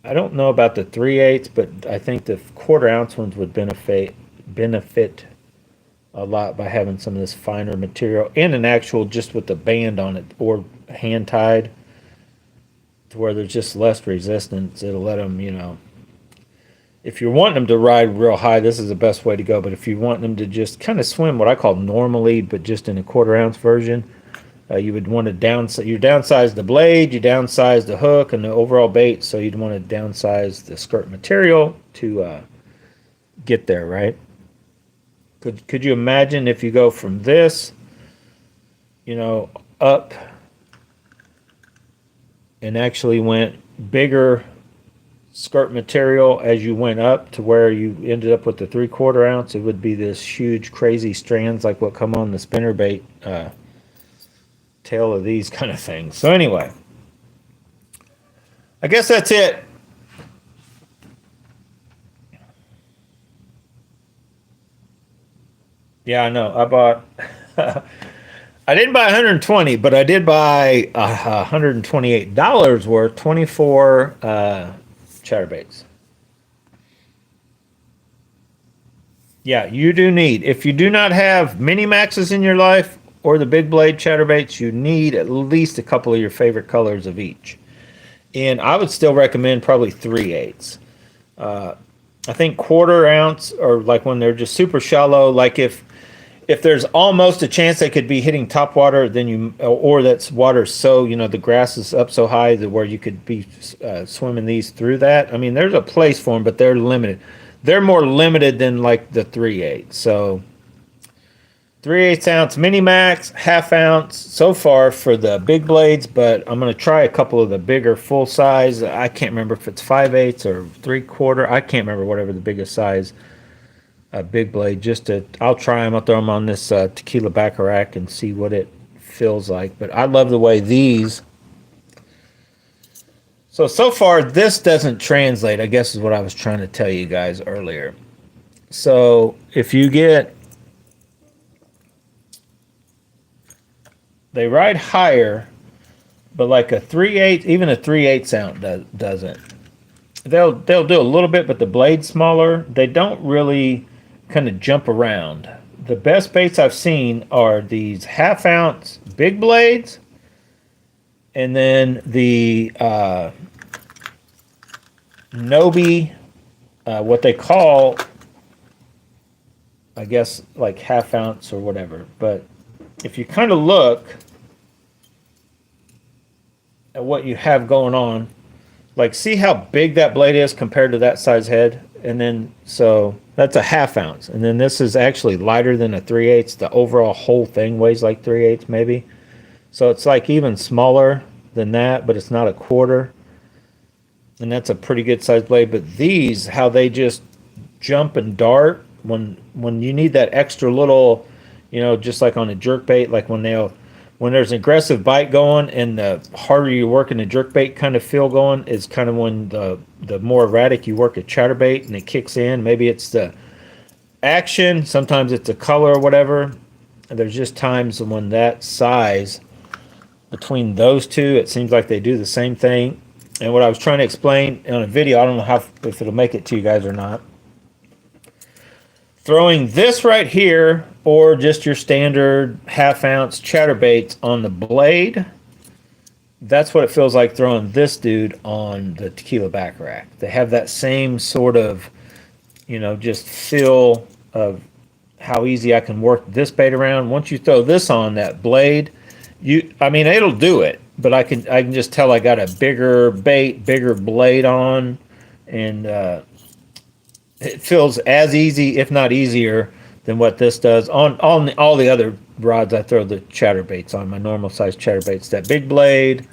Speaker 1: I don't know about the 3/8, but I think the 1/4 ounce ones would benefit a lot by having some of this finer material, and an actual just with the band on it, or hand tied, to where there's just less resistance. It'll let them, you know, if you're wanting them to ride real high, this is the best way to go. But if you want them to just kind of swim what I call normally, but just in a 1/4 ounce version, you would want to downsize the blade, you downsize the hook and the overall bait, so you'd want to downsize the skirt material to get there, right? Could you imagine if you go from this, you know, up, and actually went bigger skirt material as you went up to where you ended up with the 3/4 ounce? It would be this huge crazy strands like what come on the spinnerbait tail of these kind of things. So anyway, I guess that's it. Yeah, I know. I bought. I didn't buy 120, but I did buy $128 worth, 24 chatterbaits. Yeah, you do need. If you do not have mini maxes in your life or the big blade chatterbaits, you need at least a couple of your favorite colors of each. And I would still recommend probably 3/8. I think 1/4 ounce, or like when they're just super shallow, like if there's almost a chance they could be hitting top water, then you, or that's water so, you know, the grass is up so high that where you could be swimming these through that. I mean, there's a place for them, but they're limited. They're more limited than like the 3/8. So 3/8 ounce mini max, 1/2 ounce so far for the big blades, but I'm going to try a couple of the bigger full size. I can't remember if it's 5/8 or 3/4. I can't remember whatever the biggest size big blade. I'll try them. I'll throw them on this tequila baccarat and see what it feels like. But I love the way these. So far this doesn't translate, I guess is what I was trying to tell you guys earlier. So if you get, they ride higher, but like a 3/8, even a 3/8 ounce doesn't. They'll do a little bit, but the blade's smaller. They don't really kind of jump around. The best baits I've seen are these 1/2 ounce big blades, and then the Nobi, what they call, I guess, like 1/2 ounce or whatever. But if you kind of look at what you have going on, like see how big that blade is compared to that size head, and then so that's a 1/2 ounce, and then this is actually lighter than a 3/8. The overall whole thing weighs like 3/8 maybe, so it's like even smaller than that, but it's not a 1/4, and that's a pretty good size blade. But these, how they just jump and dart when you need that extra little, you know, just like on a jerk bait, like when there's an aggressive bite going, and the harder you work in the jerk bait kind of feel going is kind of when the more erratic you work a chatterbait and it kicks in. Maybe it's the action, sometimes it's the color or whatever. And there's just times when that size between those two, it seems like they do the same thing. And what I was trying to explain on a video, I don't know how if it'll make it to you guys or not. Throwing this right here, or just your standard half-ounce chatterbaits on the blade, that's what it feels like throwing this dude on the tequila back rack. They have that same sort of, just feel of how easy I can work this bait around. Once you throw this on that blade, it'll do it, but I can just tell I got a bigger bait, bigger blade on, and it feels as easy, if not easier, than what this does. On all the other rods I throw the chatterbaits on, my normal size chatterbaits, that big blade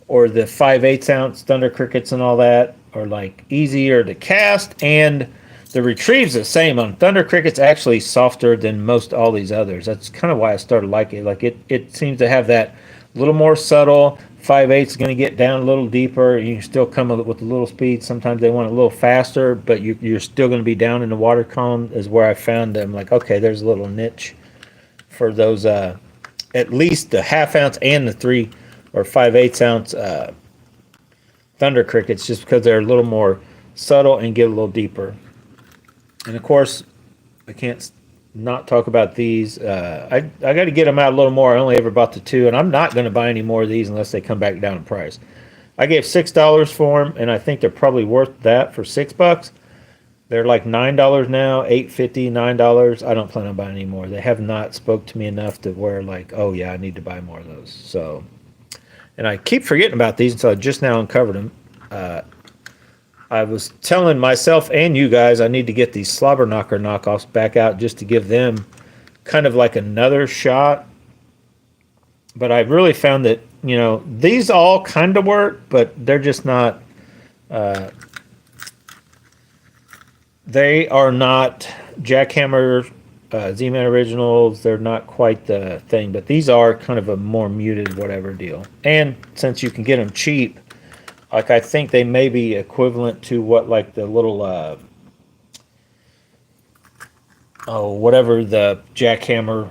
Speaker 1: or the 5/8 ounce Thunder Crickets and all that are like easier to cast, and the retrieve's the same on Thunder Crickets, actually softer than most all these others. That's kind of why I started liking it. Like it seems to have that little more subtle. 5/8 is going to get down a little deeper. You can still come with a little speed. Sometimes they want it a little faster, but you're still going to be down in the water column. Is where I found them. Like, okay, there's a little niche for those. At least the half-ounce and the 3 or 5/8 ounce Thunder Crickets, just because they're a little more subtle and get a little deeper. And of course, I can't not talk about these. I got to get them out a little more. I only ever bought the 2, and I'm not going to buy any more of these unless they come back down in price. I gave $6 for them, and I think they're probably worth that for $6. They're like $9 now, $8.50, $9. I don't plan on buying any more. They have not spoke to me enough to where like, oh yeah, I need to buy more of those. So, and I keep forgetting about these until I just now uncovered them. I was telling myself and you guys I need to get these Slobber Knocker knockoffs back out just to give them kind of like another shot. But I really found that, these all kind of work, but they're just not, they are not Jackhammer Z-Man Originals. They're not quite the thing, but these are kind of a more muted whatever deal. And since you can get them cheap, like I think they may be equivalent to what like the little whatever the jackhammer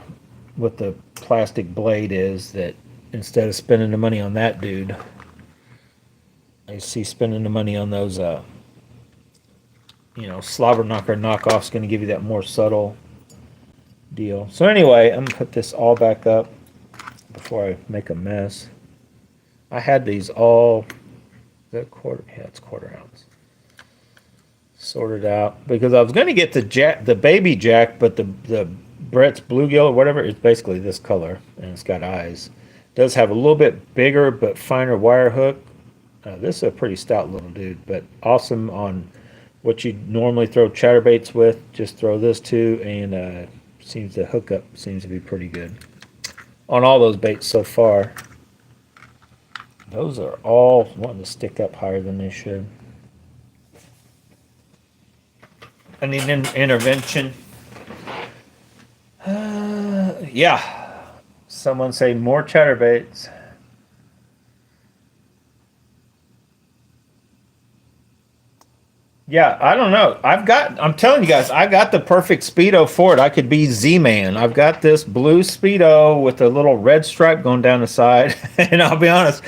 Speaker 1: with the plastic blade is, that instead of spending the money on that dude, I see spending the money on those Slobber Knocker knockoffs going to give you that more subtle deal. So anyway, I'm gonna put this all back up before I make a mess. I had these all. That quarter, yeah, it's quarter ounce. Sorted out because I was going to get the baby jack, but the Brett's bluegill or whatever is basically this color and it's got eyes. It does have a little bit bigger but finer wire hook. This is a pretty stout little dude, but awesome on what you normally throw chatterbaits with. Just throw this too, and seems the hookup seems to be pretty good on all those baits so far. Those are all wanting to stick up higher than they should. I need an intervention. Yeah. Someone say more chatterbaits. Yeah, I don't know. I'm telling you guys, I got the perfect Speedo for it. I could be Z-Man. I've got this blue Speedo with a little red stripe going down the side. And I'll be honest,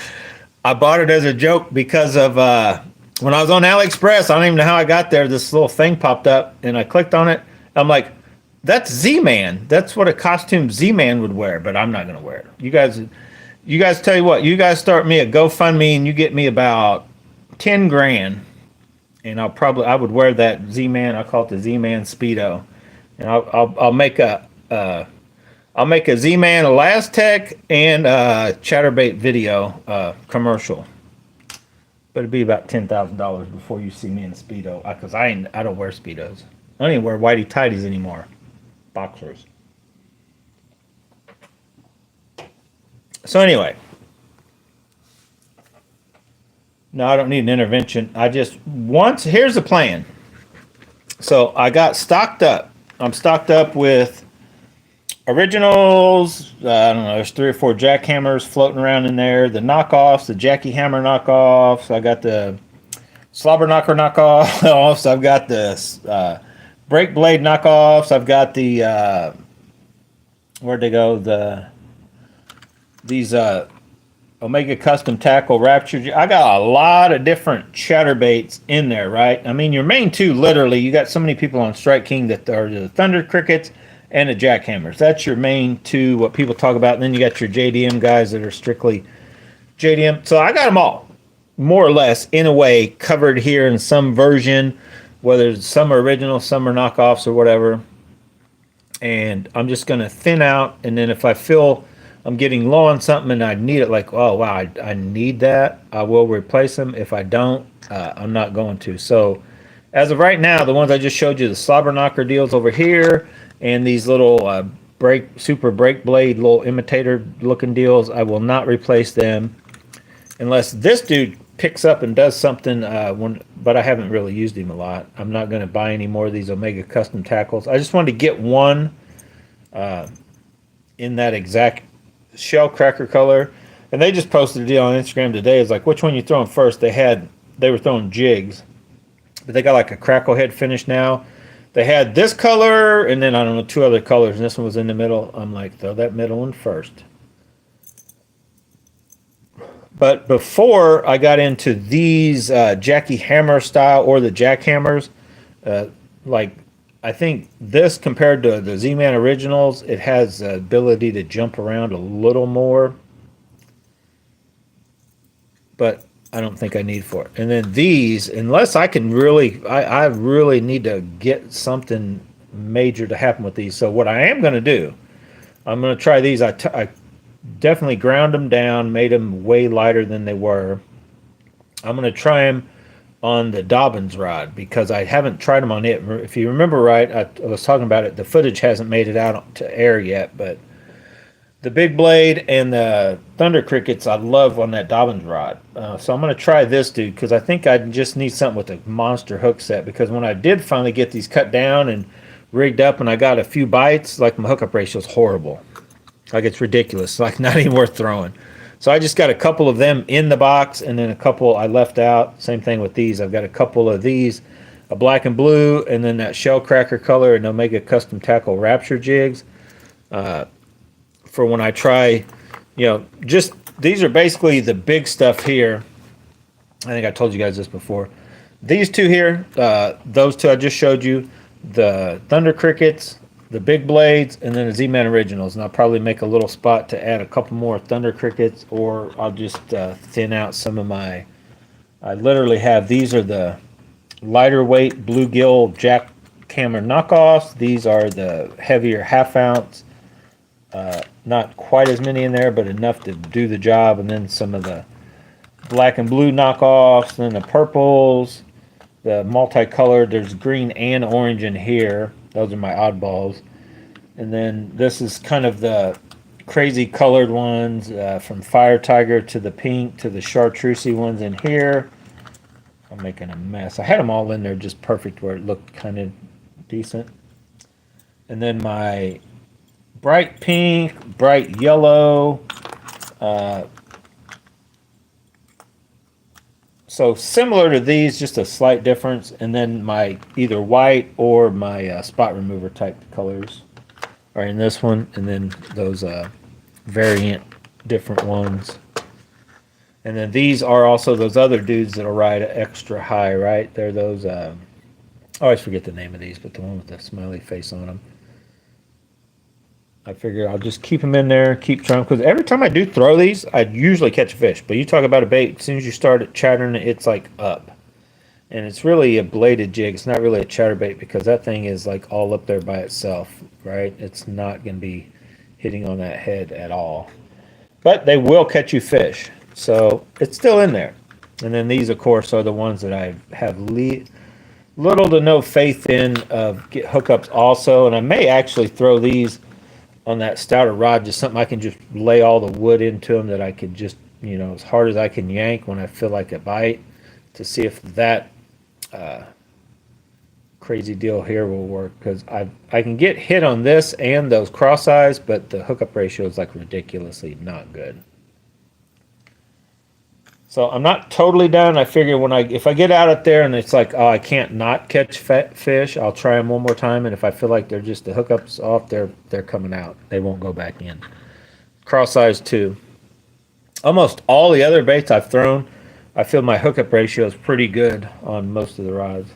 Speaker 1: I bought it as a joke because of when I was on AliExpress. I don't even know how I got there. This little thing popped up, and I clicked on it. I'm like, that's Z-Man. That's what a costume Z-Man would wear, but I'm not going to wear it. You guys, tell you what, you guys start me a GoFundMe, and you get me about 10 grand, and I would wear that Z-Man. I call it the Z-Man Speedo, and I'll make a Z-Man Elastec and a Chatterbait video commercial. But it'd be about $10,000 before you see me in a Speedo, because I don't wear Speedos. I don't even wear whitey tighties anymore. Boxers. So anyway. No, I don't need an intervention. Here's the plan. So I got stocked up. I'm stocked up with originals. I don't know, there's 3 or 4 jackhammers floating around in there. The knockoffs, the Jackie Hammer knockoffs. I got the Slobber Knocker knockoffs. I've got the Break Blade knockoffs. I've got the where'd they go? These Omega Custom Tackle Rapture. I got a lot of different chatterbaits in there, right? I mean, your main two, literally, you got so many people on Strike King that are the Thunder Crickets and the Jackhammers. That's your main two, what people talk about. And then you got your JDM guys that are strictly JDM. So I got them all, more or less, in a way, covered here in some version, whether some are original, some are knockoffs or whatever. And I'm just going to thin out, and then if I feel I'm getting low on something and I need it, like, oh wow, I need that, I will replace them. If I don't, I'm not going to. So as of right now, the ones I just showed you, the slobber knocker deals over here, and these little super brake blade, little imitator looking deals, I will not replace them unless this dude picks up and does something. But I haven't really used him a lot. I'm not going to buy any more of these Omega custom tackles. I just wanted to get one in that exact shell cracker color, and they just posted a deal on Instagram today. It's like, which one you throwing first? They were throwing jigs, but they got like a crackle head finish now. They had this color, and then I don't know, two other colors, and this one was in the middle. I'm like, throw that middle one first. But before I got into these Jackie Hammer style or the Jackhammers, like, I think this compared to the Z-Man Originals, it has the ability to jump around a little more. But I don't think I need for it. And then these, unless I can really, I really need to get something major to happen with these. So what I am going to do, I'm going to try these. I definitely ground them down, made them way lighter than they were. I'm going to try them on the Dobbins rod because I haven't tried them on it. If you remember right, I was talking about it. The footage hasn't made it out to air yet, but the big blade and the Thunder Crickets I love on that Dobbins rod. So I'm going to try this dude because I think I just need something with a monster hook set, because when I did finally get these cut down and rigged up and I got a few bites, like my hookup ratio is horrible. Like, it's ridiculous. Like, not even worth throwing. So I just got a couple of them in the box, and then a couple I left out. Same thing with these. I've got a couple of these, a black and blue, and then that shell cracker color and Omega Custom Tackle Rapture jigs. For when I try, just these are basically the big stuff here. I think I told you guys this before. These two here, those two I just showed you, the Thunder Crickets, the big blades, and then the Z-Man Originals. And I'll probably make a little spot to add a couple more Thunder Crickets, or I'll just thin out some of my, I literally have, these are the lighter weight bluegill jackhammer knockoffs. These are the heavier half ounce. Not quite as many in there, but enough to do the job. And then some of the black and blue knockoffs, then the purples, the multicolored. There's green and orange in here. Those are my oddballs. And then this is kind of the crazy colored ones, from Fire Tiger to the pink to the chartreusey ones in here. I'm making a mess. I had them all in there just perfect where it looked kind of decent. And then my bright pink, bright yellow. So similar to these, just a slight difference. And then my either white or my spot remover type colors are in this one. And then those variant different ones. And then these are also those other dudes that'll ride extra high, right? They're those, I always forget the name of these, but the one with the smiley face on them. I figure I'll just keep them in there, keep trying, because every time I do throw these, I usually catch a fish. But you talk about a bait, as soon as you start chattering, it's like up. And it's really a bladed jig. It's not really a chatterbait, because that thing is like all up there by itself, right? It's not going to be hitting on that head at all. But they will catch you fish. So it's still in there. And then these, of course, are the ones that I have little to no faith in of get hookups also. And I may actually throw these on that stouter rod, just something I can just lay all the wood into them, that I could just, as hard as I can yank when I feel like a bite, to see if that crazy deal here will work. Because I can get hit on this and those cross eyes, but the hookup ratio is like ridiculously not good. So I'm not totally done. I figure if I get out there and it's like, oh, I can't not catch fish, I'll try them one more time. And if I feel like they're just the hookups off, they're coming out. They won't go back in. Cross eyes too. Almost all the other baits I've thrown, I feel my hookup ratio is pretty good on most of the rods.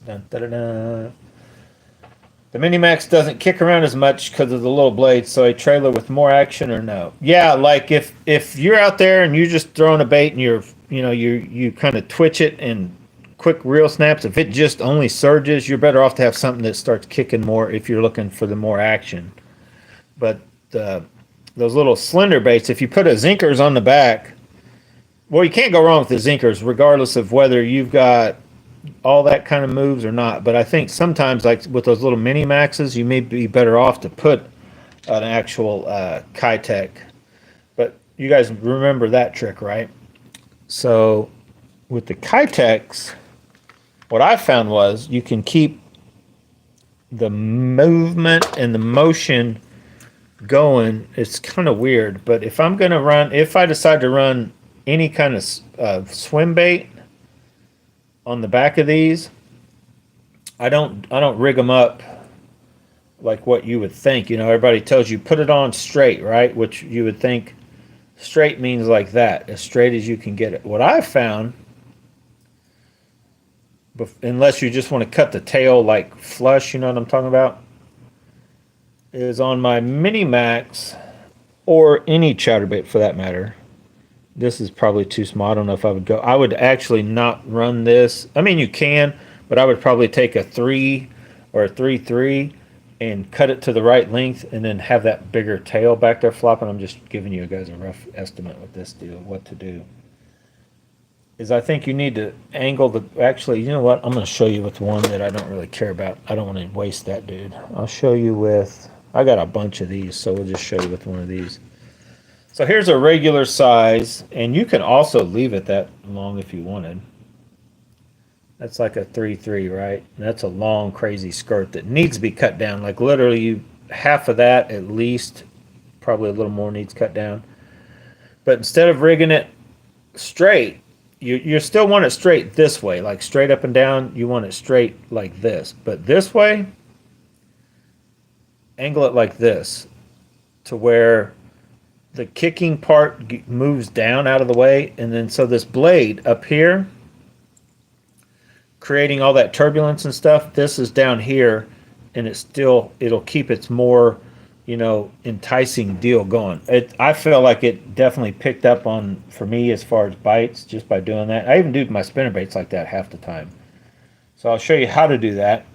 Speaker 1: Dun, dun, dun, dun. The Mini-Max doesn't kick around as much because of the little blades, so a trailer with more action or no? Yeah, like if you're out there and you're just throwing a bait and you kind of twitch it and quick reel snaps, if it just only surges, you're better off to have something that starts kicking more if you're looking for the more action. But those little slender baits, if you put a Zinkers on the back, well, you can't go wrong with the Zinkers regardless of whether you've got all that kind of moves or not. But I think sometimes, like with those little mini maxes, you may be better off to put an actual Kitech. But you guys remember that trick, right? So with the Kitechs, what I found was you can keep the movement and the motion going. It's kind of weird, but if I decide to run any kind of swim bait on the back of these, I don't rig them up like what you would think. Everybody tells you put it on straight, right? Which you would think straight means like that, as straight as you can get it. What I found, unless you just want to cut the tail like flush, you know what I'm talking about, is on my Mini-Max or any chatterbait for that matter. This is probably too small. I don't know if I would go. I would actually not run this. I mean, you can, but I would probably take a 3 or a 3.3 and cut it to the right length and then have that bigger tail back there flopping. I'm just giving you guys a rough estimate with this deal, what to do. Is I think you need to angle the, actually, you know what? I'm going to show you with one that I don't really care about. I don't want to waste that, dude. I'll show you with, I got a bunch of these, so we'll just show you with one of these. So here's a regular size, and you can also leave it that long if you wanted. That's like a 3.3, right? And that's a long, crazy skirt that needs to be cut down. Like literally half of that at least, probably a little more needs cut down. But instead of rigging it straight, you still want it straight this way, like straight up and down. You want it straight like this. But this way, angle it like this to where the kicking part moves down out of the way, and then so this blade up here creating all that turbulence and stuff, this is down here, and it'll keep its more enticing deal going. I feel like it definitely picked up on for me as far as bites just by doing that. I even do my spinner baits like that half the time. So I'll show you how to do that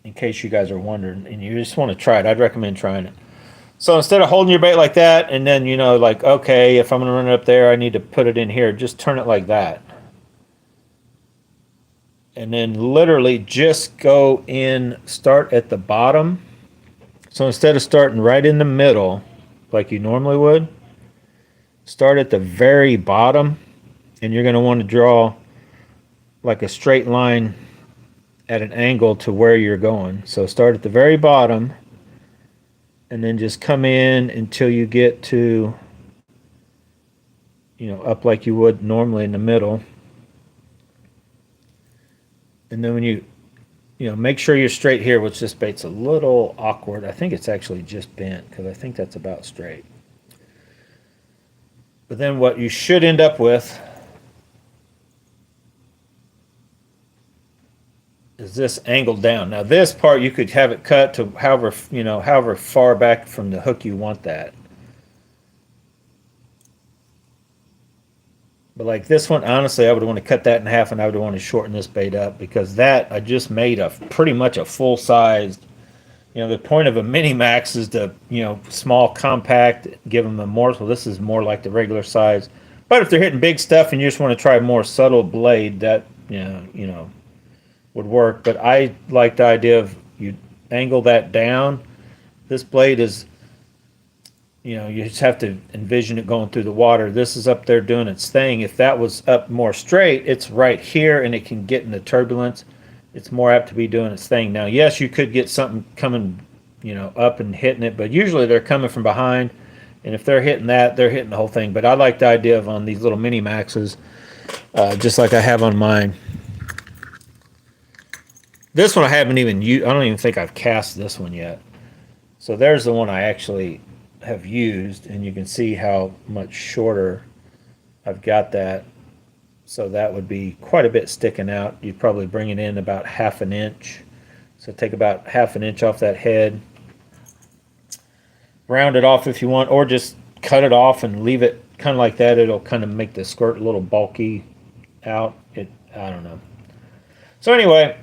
Speaker 1: in case you guys are wondering and you just want to try it. I'd recommend trying it. So instead of holding your bait like that and then, like, okay, if I'm going to run it up there, I need to put it in here. Just turn it like that. And then literally just go in, start at the bottom. So instead of starting right in the middle like you normally would, start at the very bottom. And you're going to want to draw like a straight line at an angle to where you're going. So start at the very bottom. And then just come in until you get to, up like you would normally in the middle. And then when you make sure you're straight here, which this bait's a little awkward. I think it's actually just bent because I think that's about straight. But then what you should end up with is this angled down. Now this part you could have it cut to however far back from the hook you want that. But like this one, honestly, I would want to cut that in half, and I would want to shorten this bait up because that I just made a pretty much a full-sized. The point of a Mini-Max is to small, compact, give them a morsel. This is more like the regular size. But if they're hitting big stuff and you just want to try a more subtle blade, that would work. But I like the idea of you angle that down. This blade is, you just have to envision it going through the water. This is up there doing its thing. If that was up more straight, it's right here and it can get in the turbulence. It's more apt to be doing its thing. Now, yes, you could get something coming, up and hitting it, but usually they're coming from behind. And if they're hitting that, they're hitting the whole thing. But I like the idea of on these little Mini-Maxes, just like I have on mine. This one I haven't even used. I don't even think I've cast this one yet. So there's the one I actually have used, and you can see how much shorter I've got that. So that would be quite a bit sticking out. You'd probably bring it in about half an inch. So take about half an inch off that head. Round it off if you want, or just cut it off and leave it kind of like that. It'll kind of make the skirt a little bulky out. I don't know. So anyway,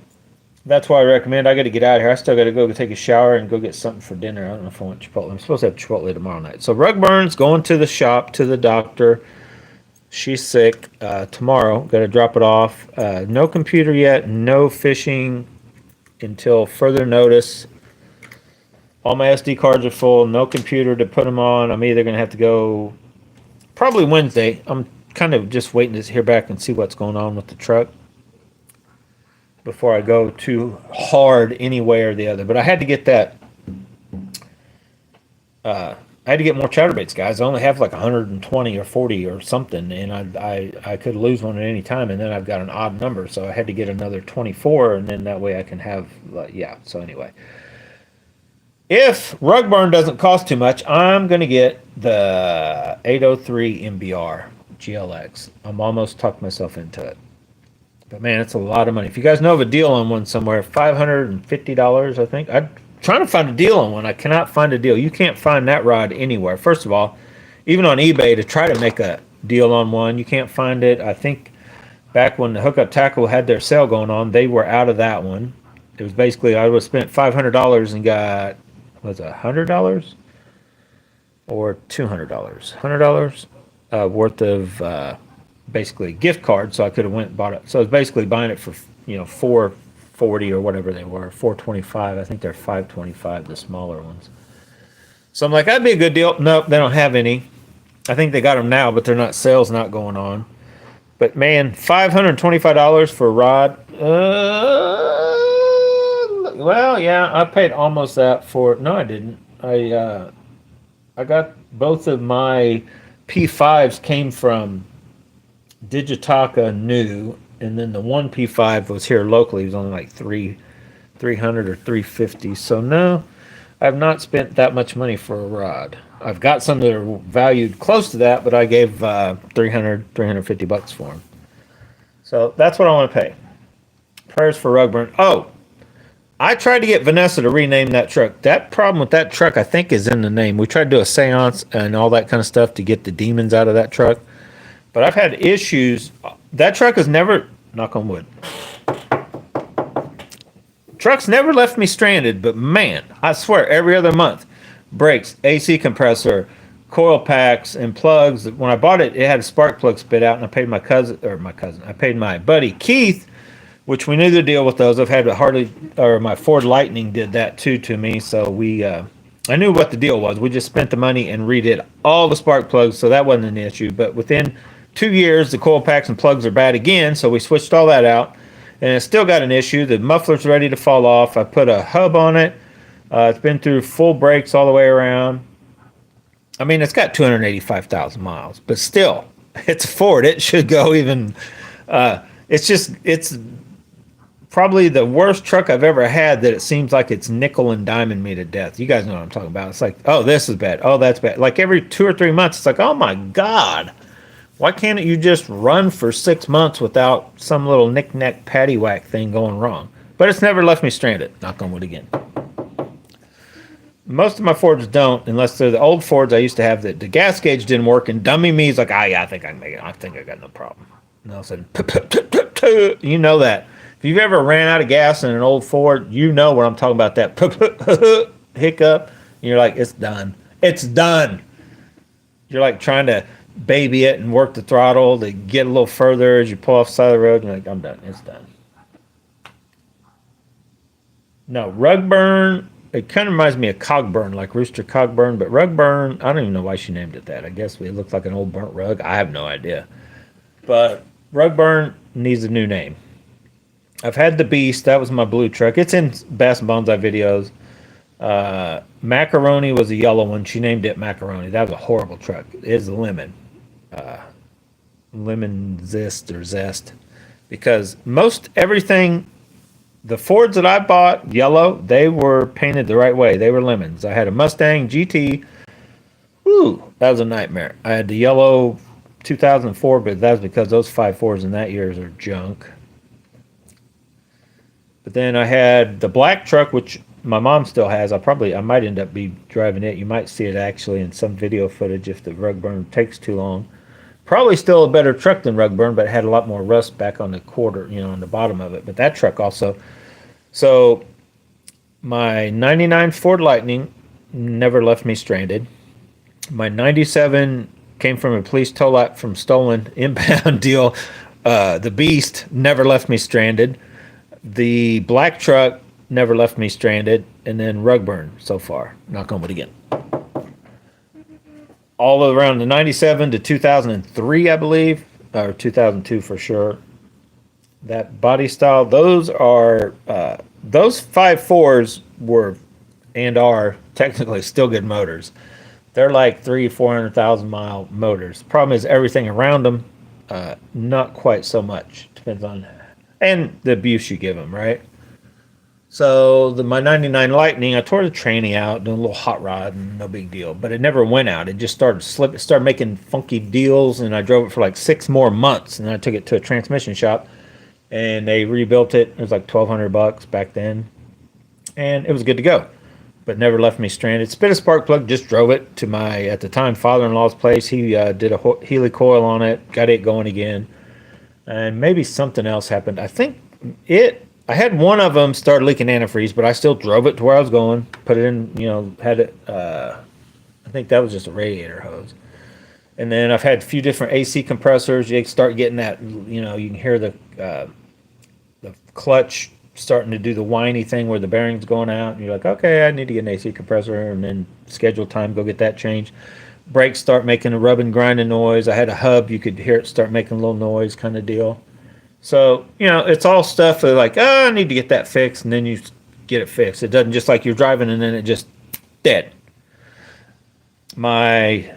Speaker 1: that's why I recommend. I got to get out of here. I still got to go take a shower and go get something for dinner. I don't know if I want Chipotle. I'm supposed to have Chipotle tomorrow night. So rug burns, going to the shop, to the doctor. She's sick. Tomorrow, got to drop it off. No computer yet. No fishing until further notice. All my SD cards are full. No computer to put them on. I'm either going to have to go probably Wednesday. I'm kind of just waiting to hear back and see what's going on with the truck before I go too hard any way or the other. But I had to get that. I had to get more chatterbaits, guys. I only have like 120 or 40 or something, and I could lose one at any time, and then I've got an odd number, so I had to get another 24, and then that way I can have, yeah. So anyway, if rug burn doesn't cost too much, I'm gonna get the 803 MBR GLX. I'm almost talked myself into it. But man, it's a lot of money. If you guys know of a deal on one somewhere, $550, I think. I'm trying to find a deal on one. I cannot find a deal. You can't find that rod anywhere. First of all, even on eBay to try to make a deal on one, you can't find it. I think back when the Hookup Tackle had their sale going on, they were out of that one. It was basically I would have spent $500 and got was it $100 or $200? $100 worth of basically gift card, so I could have went and bought it. So I was basically buying it for $440 or whatever they were, $425. I think they're $525, the smaller ones. So I'm like, that'd be a good deal. Nope, they don't have any. I think they got them now, but they're not sales not going on. But man, $525 for a rod. Well, yeah, I paid almost that for. No, I didn't. I got both of my P5s came from Digitaka new, and then the one P5 was here locally. It was only like 300 or 350. So no, I have not spent that much money for a rod. I've got some that are valued close to that, but I gave $350 for them. So that's what I want to pay. Prayers for rug burn. Oh, I tried to get Vanessa to rename that truck. That problem with that truck, I think, is in the name. We tried to do a seance and all that kind of stuff to get the demons out of that truck. But I've had issues. That truck has never, knock on wood, truck's never left me stranded, but man, I swear, every other month, brakes, AC compressor, coil packs, and plugs. When I bought it, it had a spark plug spit out, and I paid I paid my buddy Keith, which we knew the deal with those. I've had my Ford Lightning did that too to me, so I knew what the deal was. We just spent the money and redid all the spark plugs, so that wasn't an issue. But within 2 years, the coil packs and plugs are bad again, so we switched all that out. And it's still got an issue. The muffler's ready to fall off. I put a hub on it. It's been through full brakes all the way around. I mean, it's got 285,000 miles, but still, it's a Ford. It should go even. It's probably the worst truck I've ever had that it seems like it's nickel and diamond me to death. You guys know what I'm talking about. It's like, oh, this is bad. Oh, that's bad. Like every 2 or 3 months, it's like, oh my God. Why can't you just run for 6 months without some little knick-knack paddywhack thing going wrong? But it's never left me stranded. Knock on wood again. Most of my Fords don't, unless they're the old Fords I used to have that the gas gauge didn't work, and dummy me is like, yeah, I think I can make it. I think I got no problem. And all of a sudden, you know that. If you've ever ran out of gas in an old Ford, you know what I'm talking about, that hiccup. And you're like, it's done. It's done. You're like trying to baby it and work the throttle to get a little further as you pull off the side of the road. And you're like, I'm done. It's done. No, rug burn, it kind of reminds me of Cogburn, like Rooster Cogburn, but rug burn, I don't even know why she named it that. I guess it looks like an old burnt rug. I have no idea. But rug burn needs a new name. I've had the Beast. That was my blue truck. It's in Bass and Bonsai videos. Macaroni was a yellow one. She named it Macaroni. That was a horrible truck. It's lemon. Lemon zest, because most everything the Fords that I bought, yellow, they were painted the right way. They were lemons. I had a Mustang GT. Woo, that was a nightmare. I had the yellow 2004, but that's because those 5.4s in that years are junk. But then I had the black truck, which my mom still has. I might end up be driving it. You might see it actually in some video footage if the rug burn takes too long. Probably still a better truck than rug burn, but it had a lot more rust back on the quarter, on the bottom of it. But that truck also. So my 99 Ford Lightning never left me stranded. My 97 came from a police tow lot from stolen inbound deal. The Beast never left me stranded. The black truck never left me stranded. And then rug burn so far. Knock on wood again. All around the 97 to 2003, I believe, or 2002 for sure. That body style, those 5.4s were and are technically still good motors. They're like 400,000 mile motors. Problem is everything around them, not quite so much. Depends on, and the abuse you give them, right? So my 99 Lightning, I tore the tranny out, doing a little hot rod, and no big deal. But it never went out. It just started making funky deals, and I drove it for like 6 more months. And then I took it to a transmission shop, and they rebuilt it. It was like $1,200 back then, and it was good to go. But never left me stranded. Spit a spark plug, just drove it to my, at the time, father-in-law's place. He did a Healy coil on it, got it going again. And maybe something else happened. I think I had one of them start leaking antifreeze, but I still drove it to where I was going. Put it in, had it, I think that was just a radiator hose. And then I've had a few different AC compressors. You start getting that, you can hear the clutch starting to do the whiny thing where the bearing's going out. And you're like, okay, I need to get an AC compressor, and then schedule time, go get that changed. Brakes start making a rubbing, grinding noise. I had a hub. You could hear it start making a little noise kind of deal. So, it's all stuff that like, I need to get that fixed, and then you get it fixed. It doesn't just like you're driving and then it just dead. The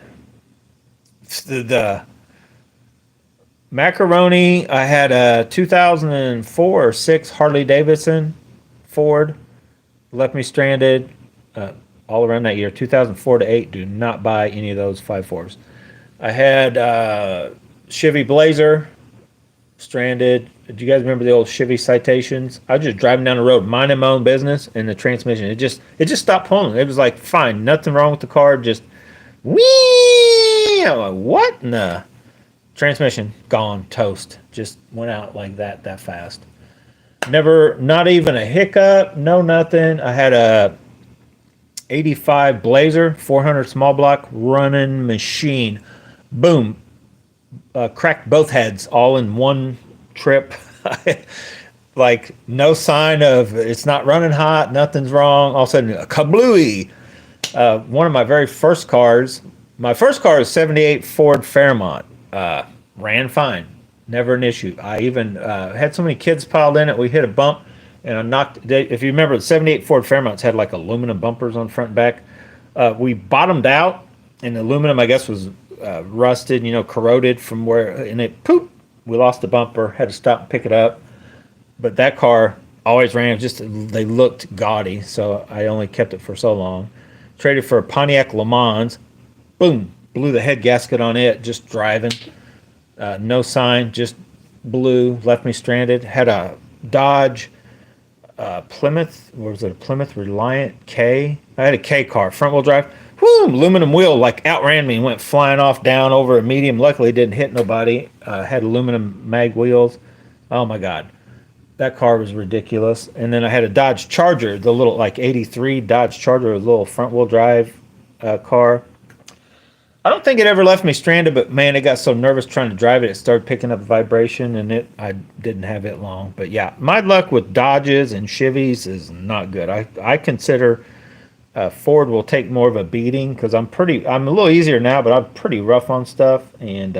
Speaker 1: macaroni, I had a 2004 or 6 Harley Davidson Ford. Left me stranded all around that year. 2004 to 8, do not buy any of those 5.4s. I had Chevy Blazer. Stranded. Do you guys remember the old Chevy Citations? I was just driving down the road, minding my own business, and the transmission, it just stopped pulling. It was like, fine, nothing wrong with the car, just whee! I'm like, what? Nah. Transmission gone, toast. Just went out like that fast. Never, not even a hiccup, no nothing. I had a 85 Blazer, 400 small block, running machine. Boom. Cracked both heads all in one trip. Like, no sign of it's not running hot, nothing's wrong. All of a sudden, a kablooey. One of my very first cars, my first car is 78 Ford Fairmont. Ran fine, never an issue. I even had so many kids piled in it, we hit a bump, and I knocked. If you remember, the 78 Ford Fairmonts had like aluminum bumpers on front and back. We bottomed out, and the aluminum, I guess, was rusted, corroded from where, and it poop. We lost the bumper, had to stop and pick it up. But that car always ran. They looked gaudy, so I only kept it for so long. Traded for a Pontiac Le Mans. Boom, blew the head gasket on it. Just driving, no sign, just blew. Left me stranded. Had a Dodge Plymouth. What was it? A Plymouth Reliant K. I had a K car, front wheel drive. Whoo, aluminum wheel like outran me and went flying off down over a medium. Luckily, it didn't hit nobody. Had aluminum mag wheels. Oh my God, that car was ridiculous. And then I had a Dodge Charger, the little like 83 Dodge Charger, a little front wheel drive car. I don't think it ever left me stranded, but man, it got so nervous trying to drive it, it started picking up vibration, and I didn't have it long. But yeah, my luck with Dodges and Chevys is not good. I consider Ford will take more of a beating because I'm a little easier now, but I'm pretty rough on stuff. And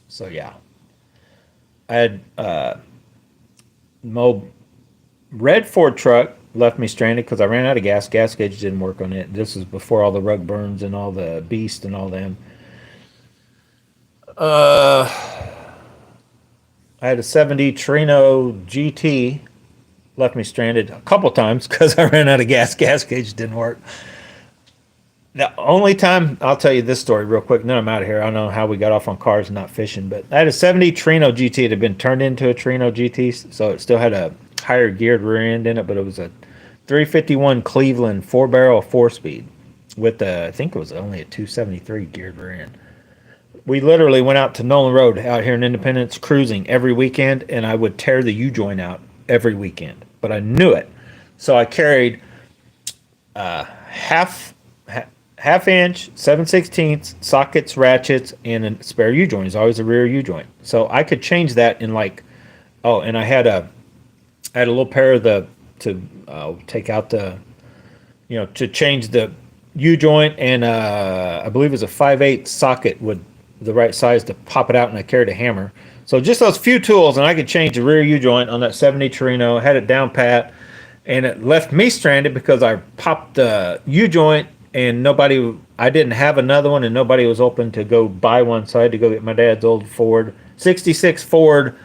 Speaker 1: so yeah, I had red Ford truck left me stranded because I ran out of gas. Gas gauge didn't work on it. This is before all the rug burns and all the Beast and all them. I had a 70 Torino GT left me stranded a couple times because I ran out of gas. Gas gauge didn't work. The only time, I'll tell you this story real quick, then I'm out of here. I don't know how we got off on cars and not fishing, but I had a 70 Trino GT. It had been turned into a Trino GT, so it still had a higher geared rear end in it, but it was a 351 Cleveland 4-barrel 4-speed with I think it was only a 273 geared rear end. We literally went out to Nolan Road out here in Independence cruising every weekend, and I would tear the U-joint out every weekend, but I knew it. So I carried half inch, 7/16 sockets, ratchets, and a spare U-joint. Is always a rear U-joint. So I could change that in like, oh, and I had a little pair of to take out the, to change the U-joint, and I believe it was a 5/8 socket with the right size to pop it out, and I carried a hammer. So just those few tools, and I could change the rear U-joint on that 70 Torino, had it down pat, and it left me stranded because I popped the U-joint, and I didn't have another one, and nobody was open to go buy one, so I had to go get my dad's old Ford, 66 Ford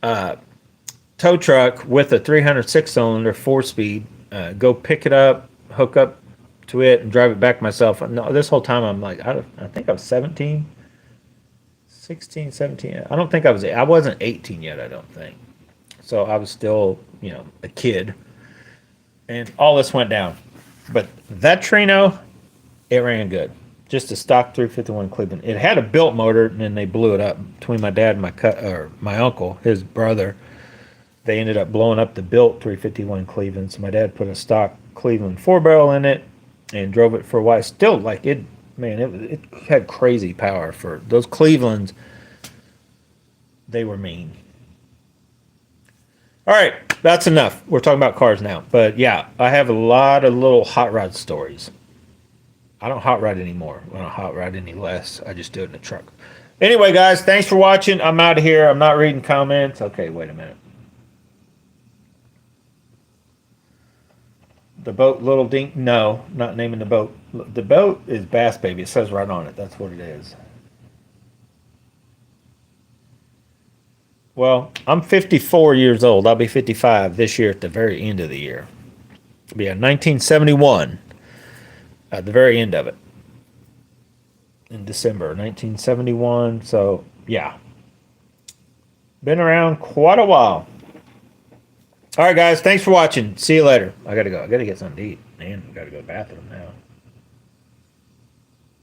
Speaker 1: tow truck with a 306 cylinder 4-speed, go pick it up, hook up to it, and drive it back myself. No, this whole time I'm like, I think I was 17, 16, 17. I wasn't 18 yet, I don't think. So I was still, a kid. And all this went down. But that Trino, it ran good. Just a stock 351 Cleveland. It had a built motor, and then they blew it up between my dad and my uncle, his brother. They ended up blowing up the built 351 Cleveland. So my dad put a stock Cleveland 4-barrel in it and drove it for a while. Still, like it had crazy power for those Clevelands. They were mean. All right, that's enough. We're talking about cars now. But yeah, I have a lot of little hot rod stories. I don't hot rod anymore. I don't hot rod any less. I just do it in the truck. Anyway, guys, thanks for watching. I'm out of here. I'm not reading comments. Okay, wait a minute. The boat, Little Dink? No, not naming the boat. The boat is Bass Baby. It says right on it. That's what it is. Well, I'm 54 years old. I'll be 55 this year at the very end of the year. It'll be a 1971 at the very end of it. In December 1971. So, yeah. Been around quite a while. All right, guys. Thanks for watching. See you later. I got to go. I got to get something to eat. Man, I got to go to the bathroom now.